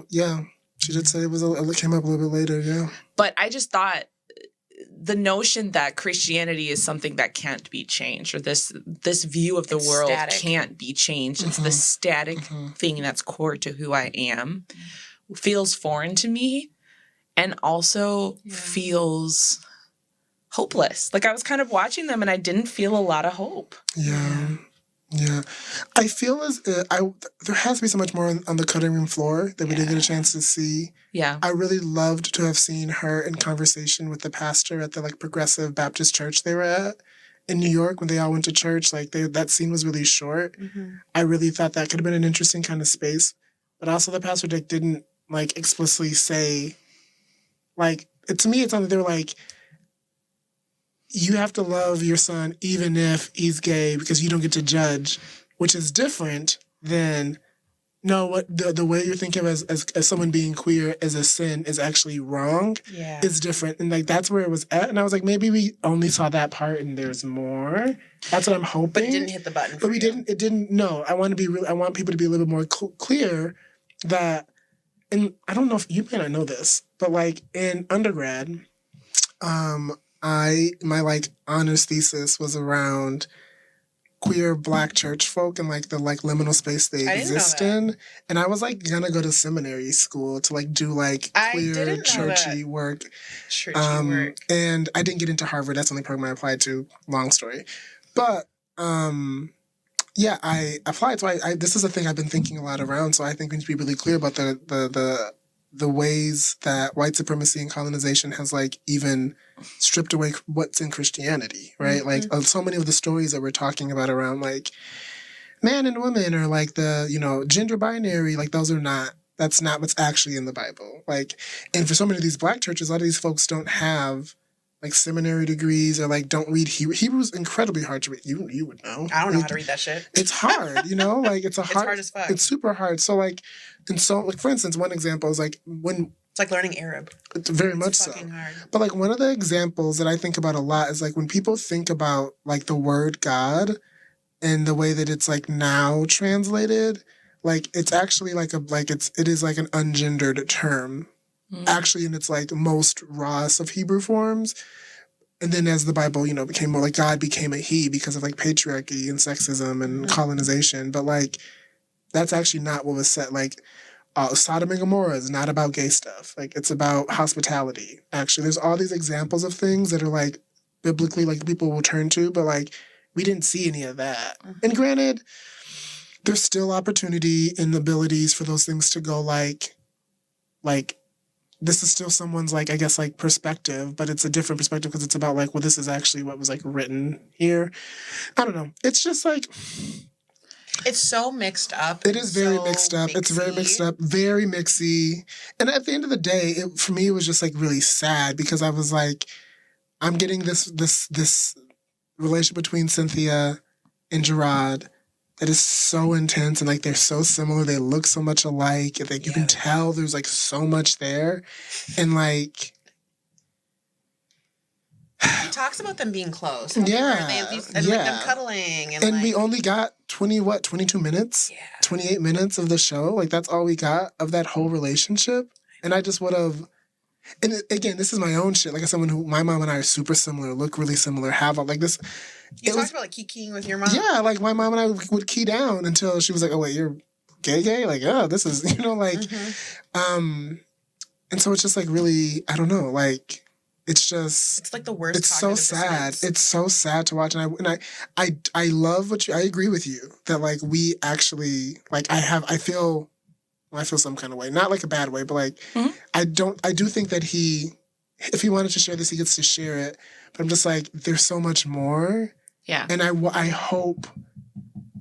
she did say it came up a little bit later, yeah. But I just thought the notion that Christianity is something that can't be changed, or this view of the world can't be changed. It's the static thing that's core to who I am, feels foreign to me, and also feels hopeless. Like I was kind of watching them and I didn't feel a lot of hope. Yeah. Yeah. I feel as there has to be so much more on the cutting room floor that we didn't get a chance to see. Yeah. I really loved to have seen her in conversation with the pastor at the Progressive Baptist church they were at in New York when they all went to church. That scene was really short. Mm-hmm. I really thought that could have been an interesting kind of space. But also the pastor didn't explicitly say, to me it's something they were like, you have to love your son even if he's gay because you don't get to judge, which is different than the way you're thinking of as someone being queer as a sin is actually wrong. Yeah. Is different. And that's where it was at. And I was like, maybe we only saw that part and there's more. That's what I'm hoping. But it didn't hit the button. But it didn't. No, I want people to be a little bit more clear that, and I don't know if you may not know this, but in undergrad, my honors thesis was around queer Black church folk and the liminal space they exist in, and I was gonna go to seminary school to do queer churchy work. And I didn't get into Harvard. That's the only program I applied to. Long story, but I applied. So I this is a thing I've been thinking a lot around. So I think we need to be really clear about the ways that white supremacy and colonization has even stripped away what's in Christianity, right? Mm-hmm. So many of the stories that we're talking about around man and woman or the, gender binary, that's not what's actually in the Bible. And for so many of these Black churches, a lot of these folks don't have seminary degrees or don't read Hebrew. Hebrew's incredibly hard to read. You would know. I don't know how to read that shit. It's hard, it's hard as fuck. It's super hard. So for instance, one example is when it's like learning Arab. It's very much so. Hard. But one of the examples that I think about a lot is when people think about the word God and the way that it's now translated, it's actually it is an ungendered term. Actually in its most rawest of Hebrew forms. And then as the Bible, became more God became a he because of patriarchy and sexism and colonization. But that's actually not what was said. Sodom and Gomorrah is not about gay stuff. It's about hospitality. Actually, there's all these examples of things that are biblically people will turn to, but we didn't see any of that. Mm-hmm. And granted, there's still opportunity and abilities for those things to go this is still someone's perspective, but it's a different perspective because it's about well, this is actually what was written here. I don't know. It's just it's so mixed up. It is very mixed up. It's very mixed up, very mixy. And at the end of the day, for me, it was just really sad because I was I'm getting this relationship between Cynthia and Jerrod that is so intense and they're so similar. They look so much alike. And you can tell there's so much there. And he talks about them being close. And them cuddling. And we only got 22 minutes? Yeah. 28 minutes of the show. That's all we got of that whole relationship. And I just would have, and again, this is my own shit. As someone who, my mom and I are super similar, look really similar, have all this. You talked about keying with your mom? Yeah, my mom and I would key down until she was oh wait, you're gay? This is, Mm-hmm. And so it's just really, I don't know, it's just... It's the worst. It's so sad. Dissonance. It's so sad to watch. And I love I agree with you that we actually, I feel some kind of way. Not a bad way, but mm-hmm. I do think that if he wanted to share this, he gets to share it. But I'm just there's so much more. Yeah. And I hope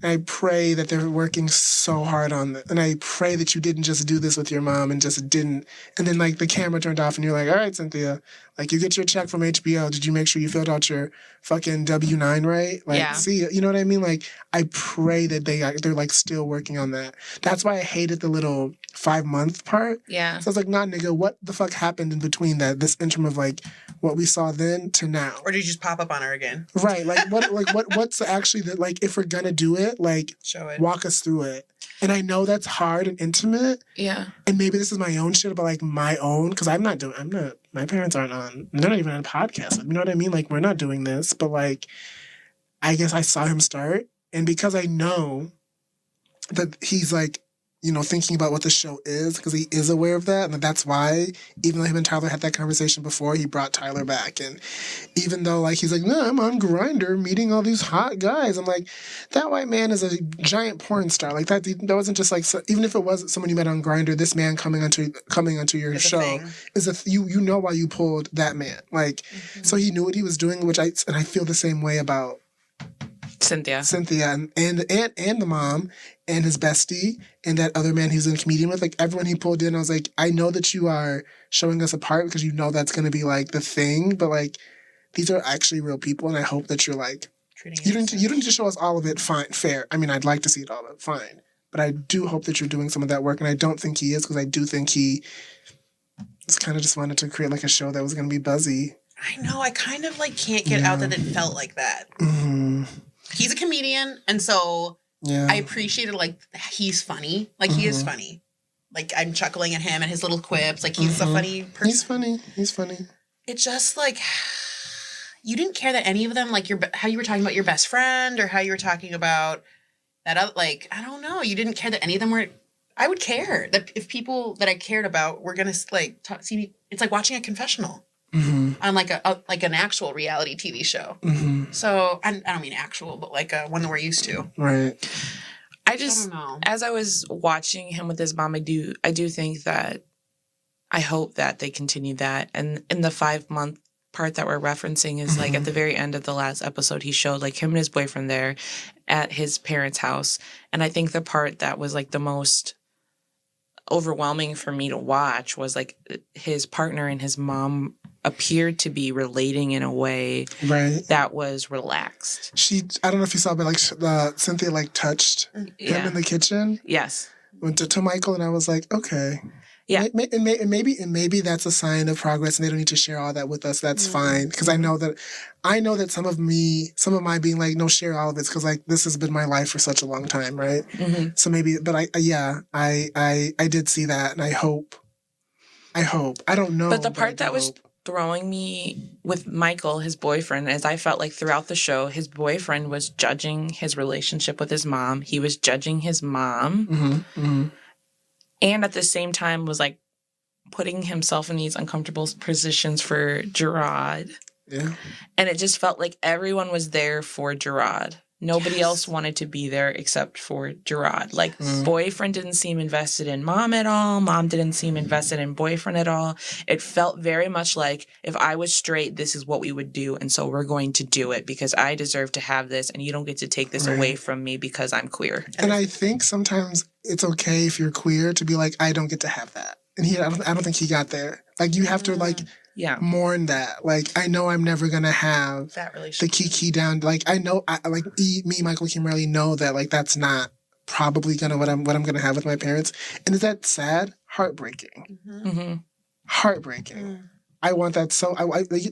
I pray that they're working so hard on it. And I pray that you didn't just do this with your mom and just didn't. And then, like, the camera turned off and you're like, all right, Cynthia, like, you get your check from HBO. Did you make sure you filled out your fucking W-9 right? Like, Yeah. see, you know what I mean? Like, I pray that they're, like, still working on that. That's why I hated the little 5-month part. Yeah. So I was like, nah, nigga, what the fuck happened in between that? This interim of, like, what we saw then to now. Or did you just pop up on her again? Right. Like, what's actually the, like, if we're gonna do it, like, Show it. walk us through it. And I know that's hard and intimate. Yeah. And maybe this is my own shit, but like my own, because my parents aren't on, they're not even on a podcast. You know what I mean? Like, we're not doing this, but like, I guess I saw him start. And because I know that he's like, you know, thinking about what the show is, because he is aware of that. And that's why, even though him and Tyler had that conversation before, he brought Tyler back. And even though, like, he's like, no, I'm on Grindr meeting all these hot guys. I'm like, that white man is a giant porn star. Like, that wasn't just like, so, even if it was someone you met on Grindr, this man coming onto your It's a show thing. is you know why you pulled that man. Like, so he knew what he was doing, and I feel the same way about Cynthia and the mom and his bestie and that other man he's in a comedian with. Like, everyone he pulled in, I was like, I know that you are showing us a part because you know that's going to be like the thing, but like, these are actually real people, and I hope that you're like, you didn't need to show us all of it. Fine, fair. I mean, I'd like to see it all of it. Fine, but I do hope that you're doing some of that work, and I don't think he is, because I do think he just kind of just wanted to create like a show that was going to be buzzy. I know. I kind of like can't get out that it felt like that. Mm-hmm. He's a comedian, and so Yeah, I appreciated like he's funny. Like, he is funny. Like, I'm chuckling at him and his little quips. Like, he's a funny person. He's funny. It's just like, you didn't care that any of them, like, how you were talking about your best friend, or how you were talking about that other, like, I don't know. You didn't care that any of them were. I would care that if people that I cared about were gonna like see me. It's like watching a confessional on like like an actual reality TV show. So I don't mean actual, but like one that we're used to. Right. I just, I don't know. as I was watching him with his mom, I do think that I hope that they continue that. And in the 5-month part that we're referencing is like at the very end of the last episode, he showed like him and his boyfriend there at his parents' house. And I think the part that was like the most overwhelming for me to watch was like his partner and his mom appeared to be relating in a way that was relaxed. I don't know if you saw, but like Cynthia like touched him in the kitchen. Yes. Went to Michael, and I was like, okay. Yeah. And maybe that's a sign of progress, and they don't need to share all that with us. That's fine, because I know that some of my being like, no, share all of it, because like this has been my life for such a long time, right? So maybe, but I did see that, and I hope. I don't know. But the part that was throwing me with Michael, his boyfriend, is I felt like throughout the show, his boyfriend was judging his relationship with his mom. He was judging his mom. And at the same time was like putting himself in these uncomfortable positions for Jerrod. Yeah. And it just felt like everyone was there for Jerrod. Nobody else wanted to be there except for Jerrod. Like, boyfriend didn't seem invested in mom at all. Mom didn't seem invested in boyfriend at all. It felt very much like, if I was straight, this is what we would do. And so we're going to do it because I deserve to have this. And you don't get to take this away from me because I'm queer. And I think sometimes it's okay if you're queer to be like, I don't get to have that. And I don't think he got there. Like, you have to like mourn that. Like, I know I'm never gonna have That the relationship. kiki down. Like, I know, me, Michael Kim Riley know that like that's not probably gonna what I'm gonna have with my parents. And is that sad? Heartbreaking. Heartbreaking. I want that so. I like, and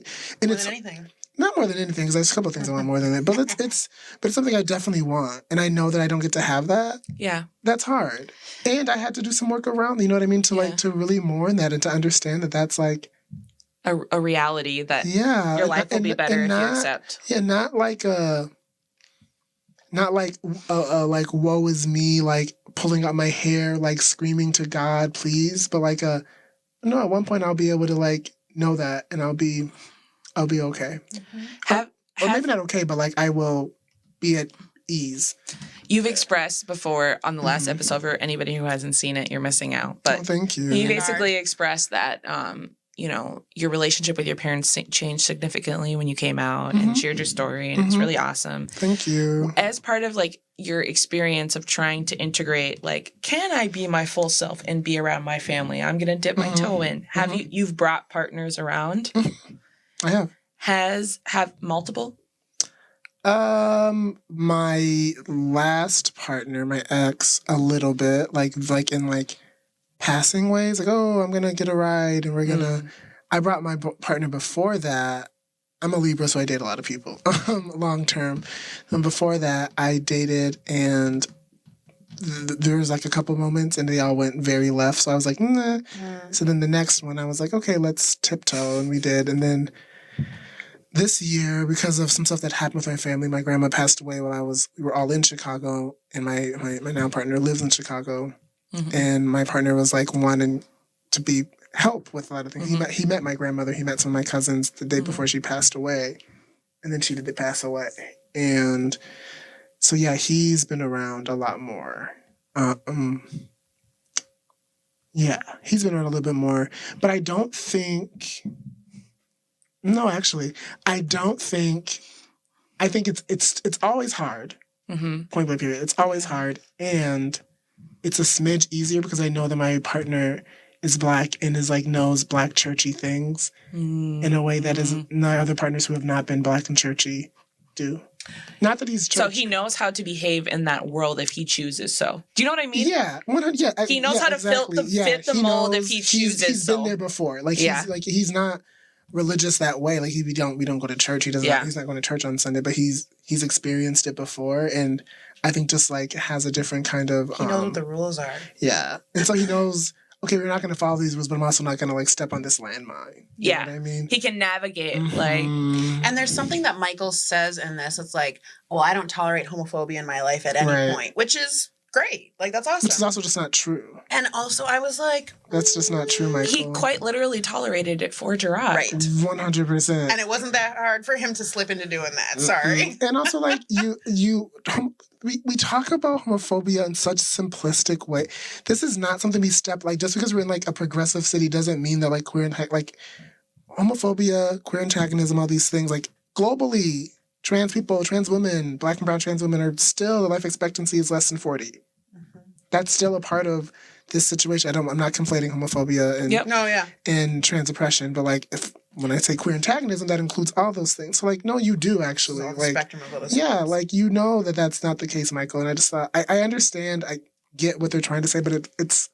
More it's than anything. not more than anything, because there's a couple of things I want more than that. But it's something I definitely want, and I know that I don't get to have that. Yeah. That's hard, and I had to do some work around. You know what I mean? To like to really mourn that and to understand that that's like A reality that your life will be better if you accept. Yeah, not like woe is me, like pulling out my hair, like screaming to God, please. But like no, at one point I'll be able to like know that, and I'll be okay. Or maybe not okay, but like I will be at ease. You've expressed before on the last episode, for anybody who hasn't seen it, you're missing out. But thank you. You basically expressed that you know, your relationship with your parents changed significantly when you came out and shared your story, and it's really awesome. Thank you. As part of like your experience of trying to integrate, like, can I be my full self and be around my family? I'm gonna dip my toe in. Have you've brought partners around? I have. Have multiple? My last partner, my ex, a little bit, like in like passing ways, like, oh, I'm gonna get a ride and we're gonna. I brought my partner before that. I'm a Libra, so I date a lot of people long term. And before that, I dated, and there was like a couple moments, and they all went very left. So I was like, nah. So then the next one, I was like, okay, let's tiptoe, and we did. And then this year, because of some stuff that happened with my family, my grandma passed away while we were all in Chicago, and my now partner lives in Chicago. And my partner was like wanting to help with a lot of things. He met my grandmother. He met some of my cousins the day before she passed away, and then she did pass away. And so yeah, he's been around a lot more. Yeah, he's been around a little bit more, but I don't think. No, actually, I don't think. I think it's always hard. Point blank period. It's always hard, and it's a smidge easier because I know that my partner is Black and is like knows Black churchy things in a way that is my other partners who have not been Black and churchy do. Not that he's church. So he knows how to behave in that world if he chooses so. Do you know what I mean? Yeah, he knows how to fit the mold if he chooses. He's been there before. Like he's not religious that way. Like we don't go to church. He doesn't. He's not going to church on Sunday, but he's experienced it before, and I think just like has a different kind of. He knows what the rules are. Yeah, and so he knows. Okay, we're not going to follow these rules, but I'm also not going to like step on this landmine. You know what I mean? He can navigate like. And there's something that Michael says in this. It's like, well, I don't tolerate homophobia in my life at any point, which is great. Like, that's awesome. Which is also just not true. And also, I was like... That's just not true, Michael. He quite literally tolerated it for Jerrod. Right. 100%. And it wasn't that hard for him to slip into doing that. Sorry. And also, like, we talk about homophobia in such simplistic way. This is not something we like, just because we're in, like, a progressive city doesn't mean that, like, like, homophobia, queer antagonism, all these things, like, globally, trans people, trans women, Black and brown trans women are still, the life expectancy is less than 40. That's still a part of this situation. I'm not conflating homophobia and trans oppression, but like when I say queer antagonism, that includes all those things. So like, no, you do actually. Like, spectrum of those things. Like you know that that's not the case, Michael. And I just thought I understand, I get what they're trying to say, but it's.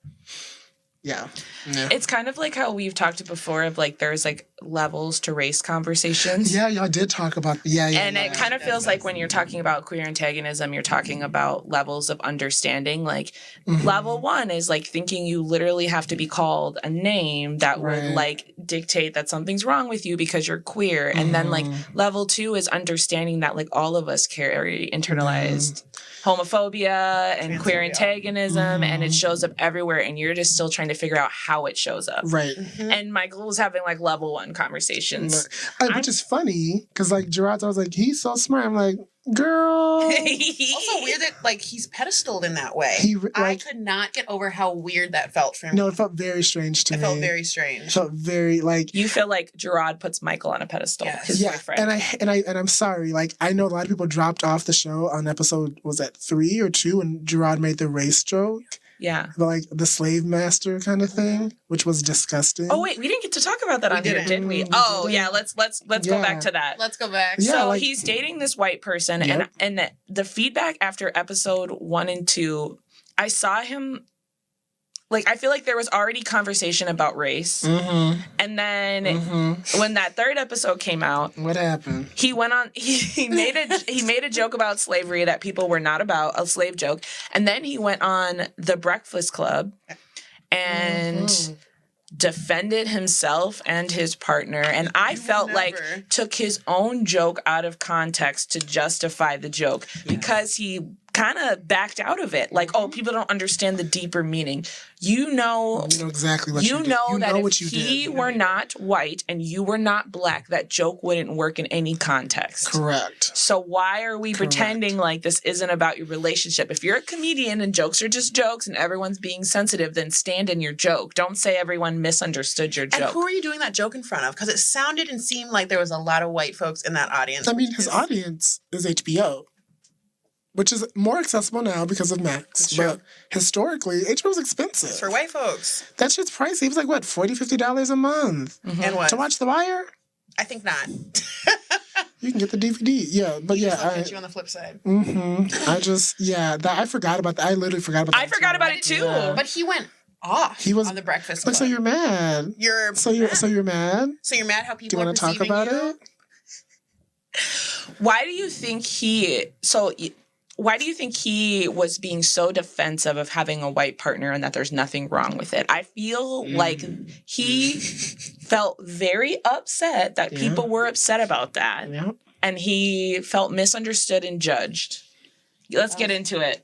Yeah. It's kind of like how we've talked before of like there's like levels to race conversations. Yeah, y'all did talk about and it kind of feels like when you're talking about queer antagonism, you're talking about levels of understanding. Like level 1 is like thinking you literally have to be called a name that would like dictate that something's wrong with you because you're queer. And then like level 2 is understanding that like all of us carry internalized homophobia and queer antagonism, and it shows up everywhere, and you're just still trying to figure out how it shows up. Right. And Michael was having like level 1 conversations. Which is funny, because like Jerrod's always like, he's so smart. I'm like, girl. Also weird that like he's pedestaled in that way. I could not get over how weird that felt for me. No, it felt very strange to me. It felt very strange. It felt very like you feel like Jerrod puts Michael on a pedestal. Yes. His boyfriend. And I'm sorry. Like I know a lot of people dropped off the show on episode 3 or 2 when Jerrod made the race joke. Yeah. Like the slave master kind of thing, which was disgusting. Oh wait, we didn't get to talk about that on here, did we? Oh yeah, let's go back to that. Let's go back. Yeah, so he's dating this white person, and the feedback after episode 1 and 2, I saw him. Like, I feel like there was already conversation about race. And then when that 3rd episode came out... What happened? He went on... He made a joke about slavery that people were not about, a slave joke. And then he went on The Breakfast Club and defended himself and his partner. And I felt like took his own joke out of context to justify the joke because he kind of backed out of it. Like, oh, people don't understand the deeper meaning. You know exactly what you did. know that if what you he did. were not white and you were not black, that joke wouldn't work in any context. Correct. So why are we pretending like this isn't about your relationship? If you're a comedian and jokes are just jokes and everyone's being sensitive, then stand in your joke. Don't say everyone misunderstood your joke. And who are you doing that joke in front of? Because it sounded and seemed like there was a lot of white folks in that audience. I mean, his audience is HBO, which is more accessible now because of Max. But historically, HBO was expensive. It's for white folks. That shit's pricey. It was like, what, $40, $50 a month? And what? To watch The Wire? I think not. You can get the DVD. Yeah, but You yeah. hit you on the flip side. I forgot about that. I literally forgot about that. I forgot about it too. Yeah. But he went off on the Breakfast Club. Like, so you're mad. So you're mad? So you're mad how Do people you are want to talk perceiving about you? it? Why do you think he was being so defensive of having a white partner and that there's nothing wrong with it? I feel like he felt very upset that people were upset about that. Yeah. And he felt misunderstood and judged. Let's get into it.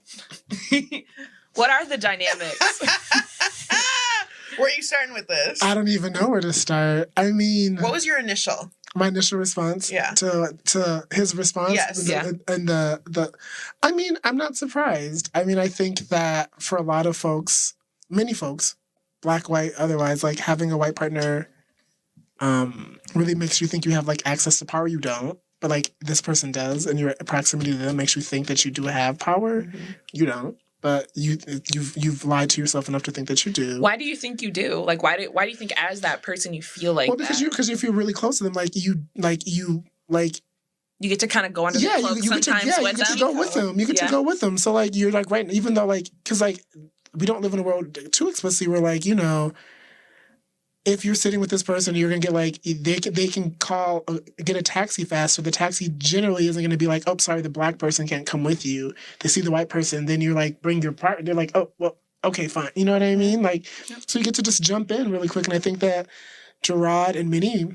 What are the dynamics? Where are you starting with this? I don't even know where to start. I mean, What was your initial? my initial response to his response? Yes. And the I mean, I'm not surprised. I mean, I think that for a lot of folks, many folks, black, white, otherwise, like having a white partner really makes you think you have like access to power. You don't. But like this person does, and your proximity to them makes you think that you do have power. Mm-hmm. You don't. But you've lied to yourself enough to think that you do. Why do you think you do? Like, why do you think as that person you feel like because you feel really close to them, you get to kind of go under the cloak sometimes with them. You get to go with them. You get to go with them. So like you're like right, even though like because like we don't live in a world too explicitly where like if you're sitting with this person, you're gonna get like they can call get a taxi fast, so the taxi generally isn't gonna be like, oh, sorry, the black person can't come with you. They see the white person, then you're like, bring your partner. They're like, oh, well, okay, fine. You know what I mean? Like, so you get to just jump in really quick. And I think that Jerrod and many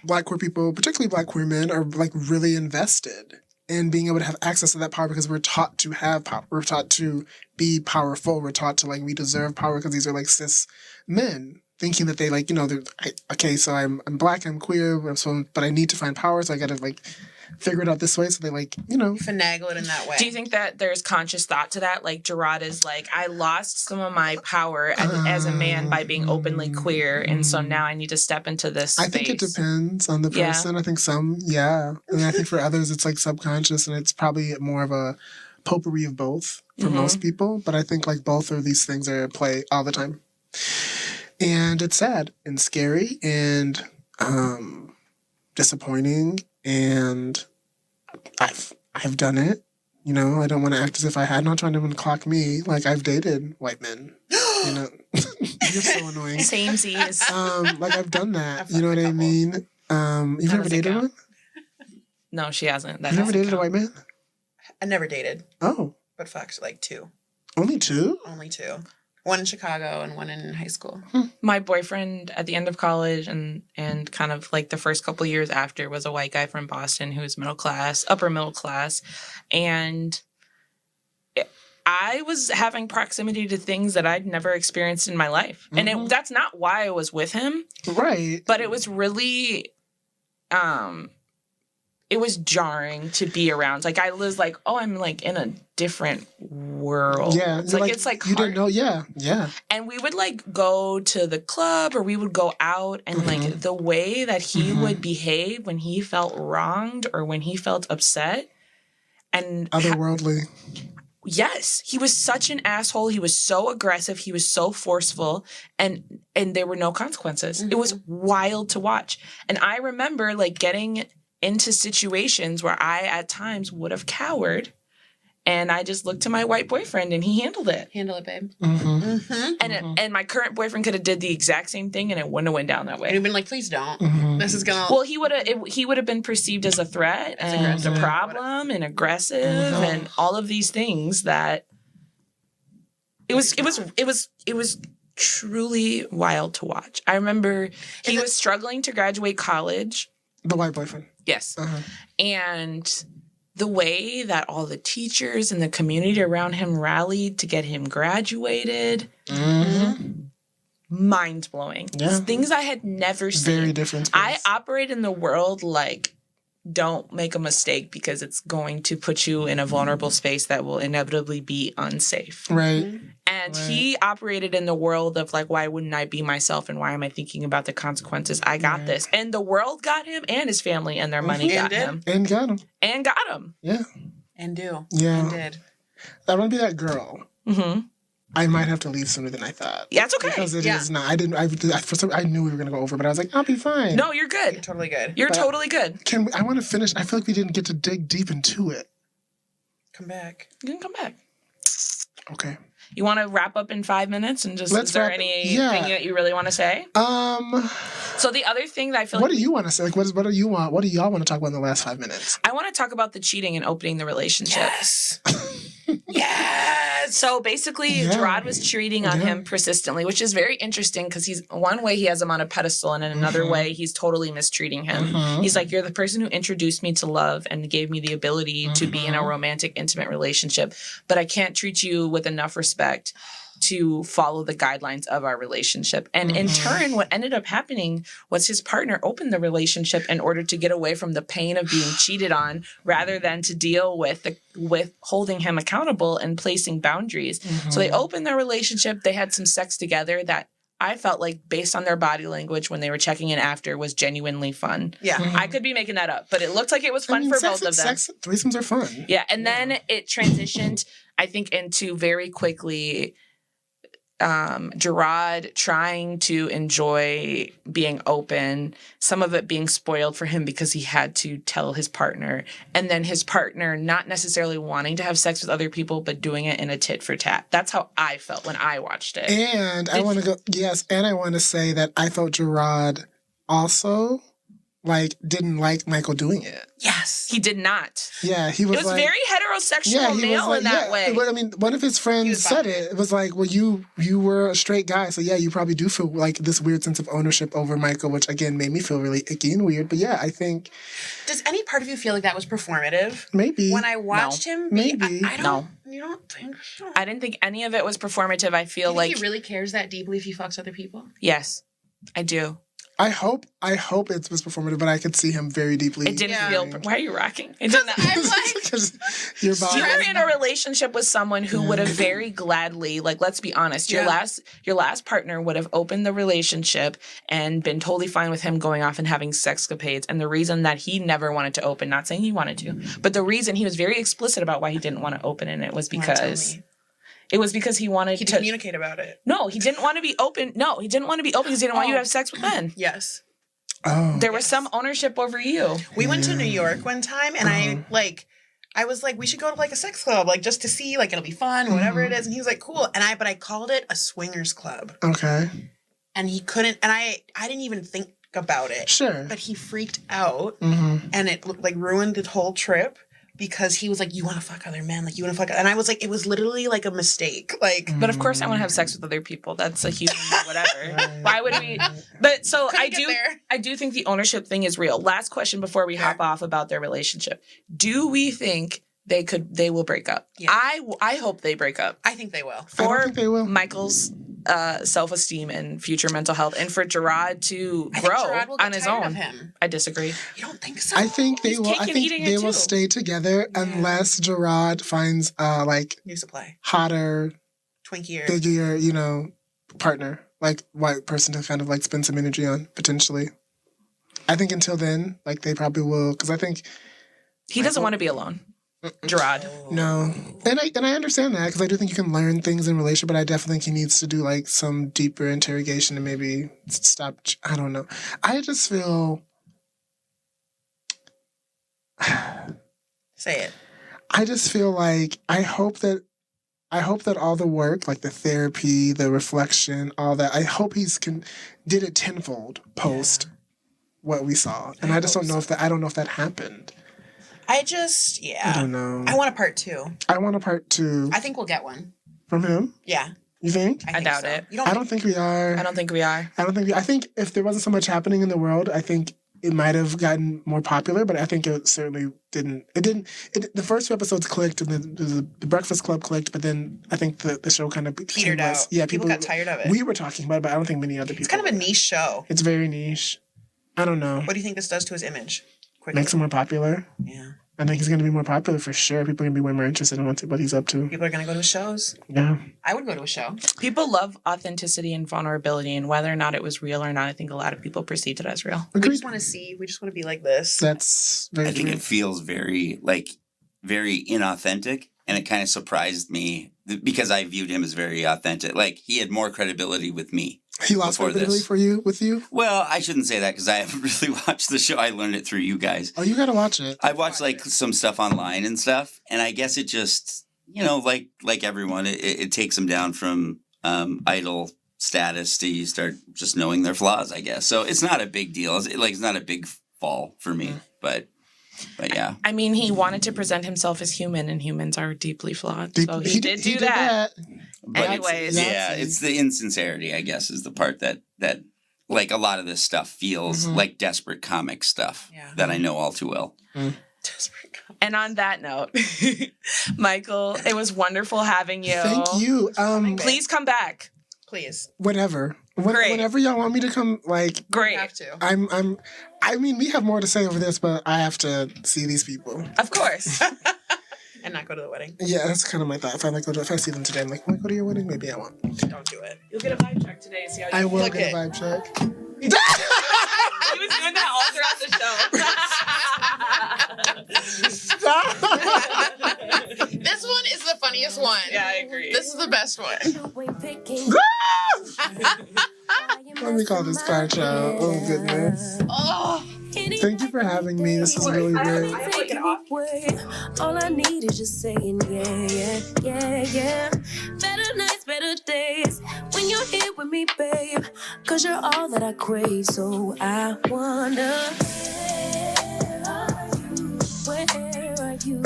black queer people, particularly black queer men, are like really invested in being able to have access to that power because we're taught to have power. We're taught to be powerful. We're taught to like we deserve power because these are like cis men. Thinking that they like, okay, so I'm black, I'm queer, but I need to find power, so I gotta like figure it out this way. So they like, finagle it in that way. Do you think that there's conscious thought to that? Like Jerrod is like, I lost some of my power as a man by being openly queer, and so now I need to step into this space. I think it depends on the person. I think some, and I think for others it's like subconscious, and it's probably more of a potpourri of both for most people. But I think like both of these things are at play all the time. And it's sad and scary and disappointing. And I've done it. I don't want to act as if I had. I'm not trying to clock me. Like I've dated white men. You're so annoying. Samesies. Like I've done that. You know what I mean? You've never dated one? No, she hasn't. You've never dated a white man? I never dated. Oh. But fucked like 2. Only 2? Only 2. One in Chicago and one in high school. My boyfriend at the end of college and kind of like the first couple years after was a white guy from Boston who was upper middle class. And I was having proximity to things that I'd never experienced in my life. Mm-hmm. And that's not why I was with him. Right. But it was really... it was jarring to be around. Like I was like, oh, I'm like in a different world. Yeah, it's like you didn't know. Yeah. And we would like go to the club or we would go out, and like the way that he would behave when he felt wronged or when he felt upset, and otherworldly. Yes, he was such an asshole. He was so aggressive. He was so forceful, and there were no consequences. Mm-hmm. It was wild to watch. And I remember like getting into situations where I, at times, would have cowered. And I just looked to my white boyfriend and he handled it. Handle it, babe. Mm-hmm. Mm-hmm. And my current boyfriend could have did the exact same thing and it wouldn't have went down that way. And you'd been like, please don't. Mm-hmm. This is gonna... Well, he would have been perceived as a threat and a problem and aggressive and all of these things that... It was truly wild to watch. I remember he was struggling to graduate college. The white boyfriend. Yes. And the way that all the teachers and the community around him rallied to get him graduated, mind-blowing. Yeah. Things I had never seen. Very different space. I operate in the world like, don't make a mistake because it's going to put you in a vulnerable space that will inevitably be unsafe. Right. And he operated in the world of like, why wouldn't I be myself and why am I thinking about the consequences? I got this. And the world got him and his family and their money got him. And got him. And got him. Yeah. And do. Yeah. And did. I want to be that girl. Mm-hmm. I might have to leave sooner than I thought. Yeah, it's okay. Because it is not. I knew we were going to go over, but I was like, I'll be fine. No, you're good. You're totally good. You're totally good. I want to finish. I feel like we didn't get to dig deep into it. Come back. You can come back. Okay. You want to wrap up in 5 minutes and just, Let's is there wrap- anything yeah. that you really want to say? So the other thing that I feel What like do you want to say? Like, what do you want? What do y'all want to talk about in the last 5 minutes? I want to talk about the cheating and opening the relationship. Yes. Yes. So basically, Jerrod was cheating on him persistently, which is very interesting because he's one way he has him on a pedestal, and in another way he's totally mistreating him. He's like, you're the person who introduced me to love and gave me the ability to be in a romantic, intimate relationship, but I can't treat you with enough respect to follow the guidelines of our relationship. And in turn, what ended up happening was his partner opened the relationship in order to get away from the pain of being cheated on rather than to deal with holding him accountable and placing boundaries. So they opened their relationship. They had some sex together that I felt like, based on their body language when they were checking in after, was genuinely fun. Yeah. I could be making that up, but it looked like it was fun for both of them. Threesomes are fun. Yeah. And then it transitioned, I think, into very quickly Jerrod trying to enjoy being open, some of it being spoiled for him because he had to tell his partner, and then his partner not necessarily wanting to have sex with other people, but doing it in a tit for tat. That's how I felt when I watched it. And I want to say that I felt Jerrod also didn't like Michael doing it. Yes. He did not. Yeah, he was It was like, very heterosexual male in that way. But I mean, one of his friends said it. It was like, well, you were a straight guy, so yeah, you probably do feel like this weird sense of ownership over Michael, which again made me feel really icky and weird. But yeah, I think. Does any part of you feel like that was performative? Maybe. When I watched him, maybe. I don't. No. You don't think so? I didn't think any of it was performative. I feel You like think he really cares that deeply if he fucks other people? yes, I do. I hope it was performative, but I could see him very deeply. It didn't feel. Why are you rocking? It didn't. I'm like, Because your body. You were in a relationship with someone who would have very gladly, let's be honest, your last partner would have opened the relationship and been totally fine with him going off and having sexcapades. And the reason that he never wanted to open, not saying he wanted to, but the reason he was very explicit about why he didn't want to open in it was because it was because he wanted to communicate about it. No, he didn't want to be open. No, he didn't want to be open because he didn't want you to have sex with men. Yes. Oh. There was some ownership over you. We went to New York one time, and I was like, we should go to a sex club, just to see, it'll be fun, whatever it is. And he was like, cool. And but I called it a swingers club. Okay. And he couldn't, and I didn't even think about it. Sure. But he freaked out, and it ruined the whole trip. Because he was like, you want to fuck other men, you want to fuck, and I was like, it was literally a mistake, But of course, I want to have sex with other people. That's a human whatever. Why would we? But so I do think the ownership thing is real. Last question before we hop off about their relationship: do we think they will break up? Yeah. I hope they break up. I think they will. I don't think they will. Michael's self-esteem and future mental health, and for Jerrod to I think grow Jerrod will get on his tired own. of him. I disagree. You don't think so? I think they will. I think they will too. stay together unless Jerrod finds new supply, hotter, twinkier, bigger, partner, white person to kind of spend some energy on potentially. I think until then, they probably will, because I think he doesn't want to be alone. Jerrod. No. And I understand that, because I do think you can learn things in relationship, but I definitely think he needs to do some deeper interrogation and maybe stop. I don't know. I just feel. Say it. I just feel like I hope that all the work, the therapy, the reflection, all that, I hope did it tenfold post what we saw. And I just don't know if that happened. I don't know. I want a part 2. I want a part 2. I think we'll get one. From him? Yeah. You think? I doubt it. You I don't think we are. I don't think we are. I think if there wasn't so much happening in the world, I think it might have gotten more popular, but I think it certainly didn't. The first 2 episodes clicked, and the Breakfast Club clicked, but then I think the show kind of petered out. Yeah, people got tired of it. We were talking about it, but I don't think many other people. It's kind of a niche show. It's very niche. I don't know. What do you think this does to his image? Quickly. Makes him more popular. Yeah. I think he's going to be more popular for sure. People are going to be way more interested in what he's up to. People are going to go to his shows. Yeah. I would go to a show. People love authenticity and vulnerability, and whether or not it was real or not, I think a lot of people perceived it as real. We just want to see. We just want to be like this. That's very I think it feels very inauthentic, and it kind of surprised me because I viewed him as very authentic. Like, he had more credibility with me. He lost credibility with you? Well, I shouldn't say that because I haven't really watched the show. I learned it through you guys. Oh, you got to watch it. I've watched some stuff online and stuff, and I guess it just, like everyone, it takes them down from idol status to you start just knowing their flaws, I guess. So it's not a big deal. It's not a big fall for me, but yeah. I mean, he wanted to present himself as human, and humans are deeply flawed. So he did do that. But anyways. it's the insincerity, I guess, is the part that like a lot of this stuff feels like desperate comic stuff that I know all too well. And on that note, Michael, it was wonderful having you. Thank you. Please come back. Please. Whatever. Great. Whenever y'all want me to come, like, great. You have to. I mean, we have more to say over this, but I have to see these people. Of course. And not go to the wedding. Yeah, that's kind of my thought. If I see them today, I'm like, will I go to your wedding? Maybe I won't. Don't do it. You'll get a vibe check today. See how you I will Look get it. a vibe check. He was doing that all throughout the show. This one is the funniest one. Yeah, I agree. This is the best one. Let me call this car child. Oh, goodness. Oh. Thank you for having me. This is really great. All I need is just saying yeah. Better nights, better days when you're here with me, babe. 'Cause you're all that I crave. So I wonder, where are you?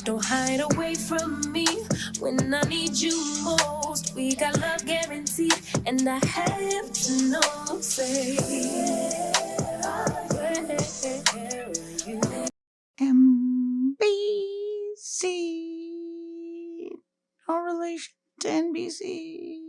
Don't hide away from me when I need you most. We got love guaranteed, and I have to know, say, where are you? NBC. No relation to NBC.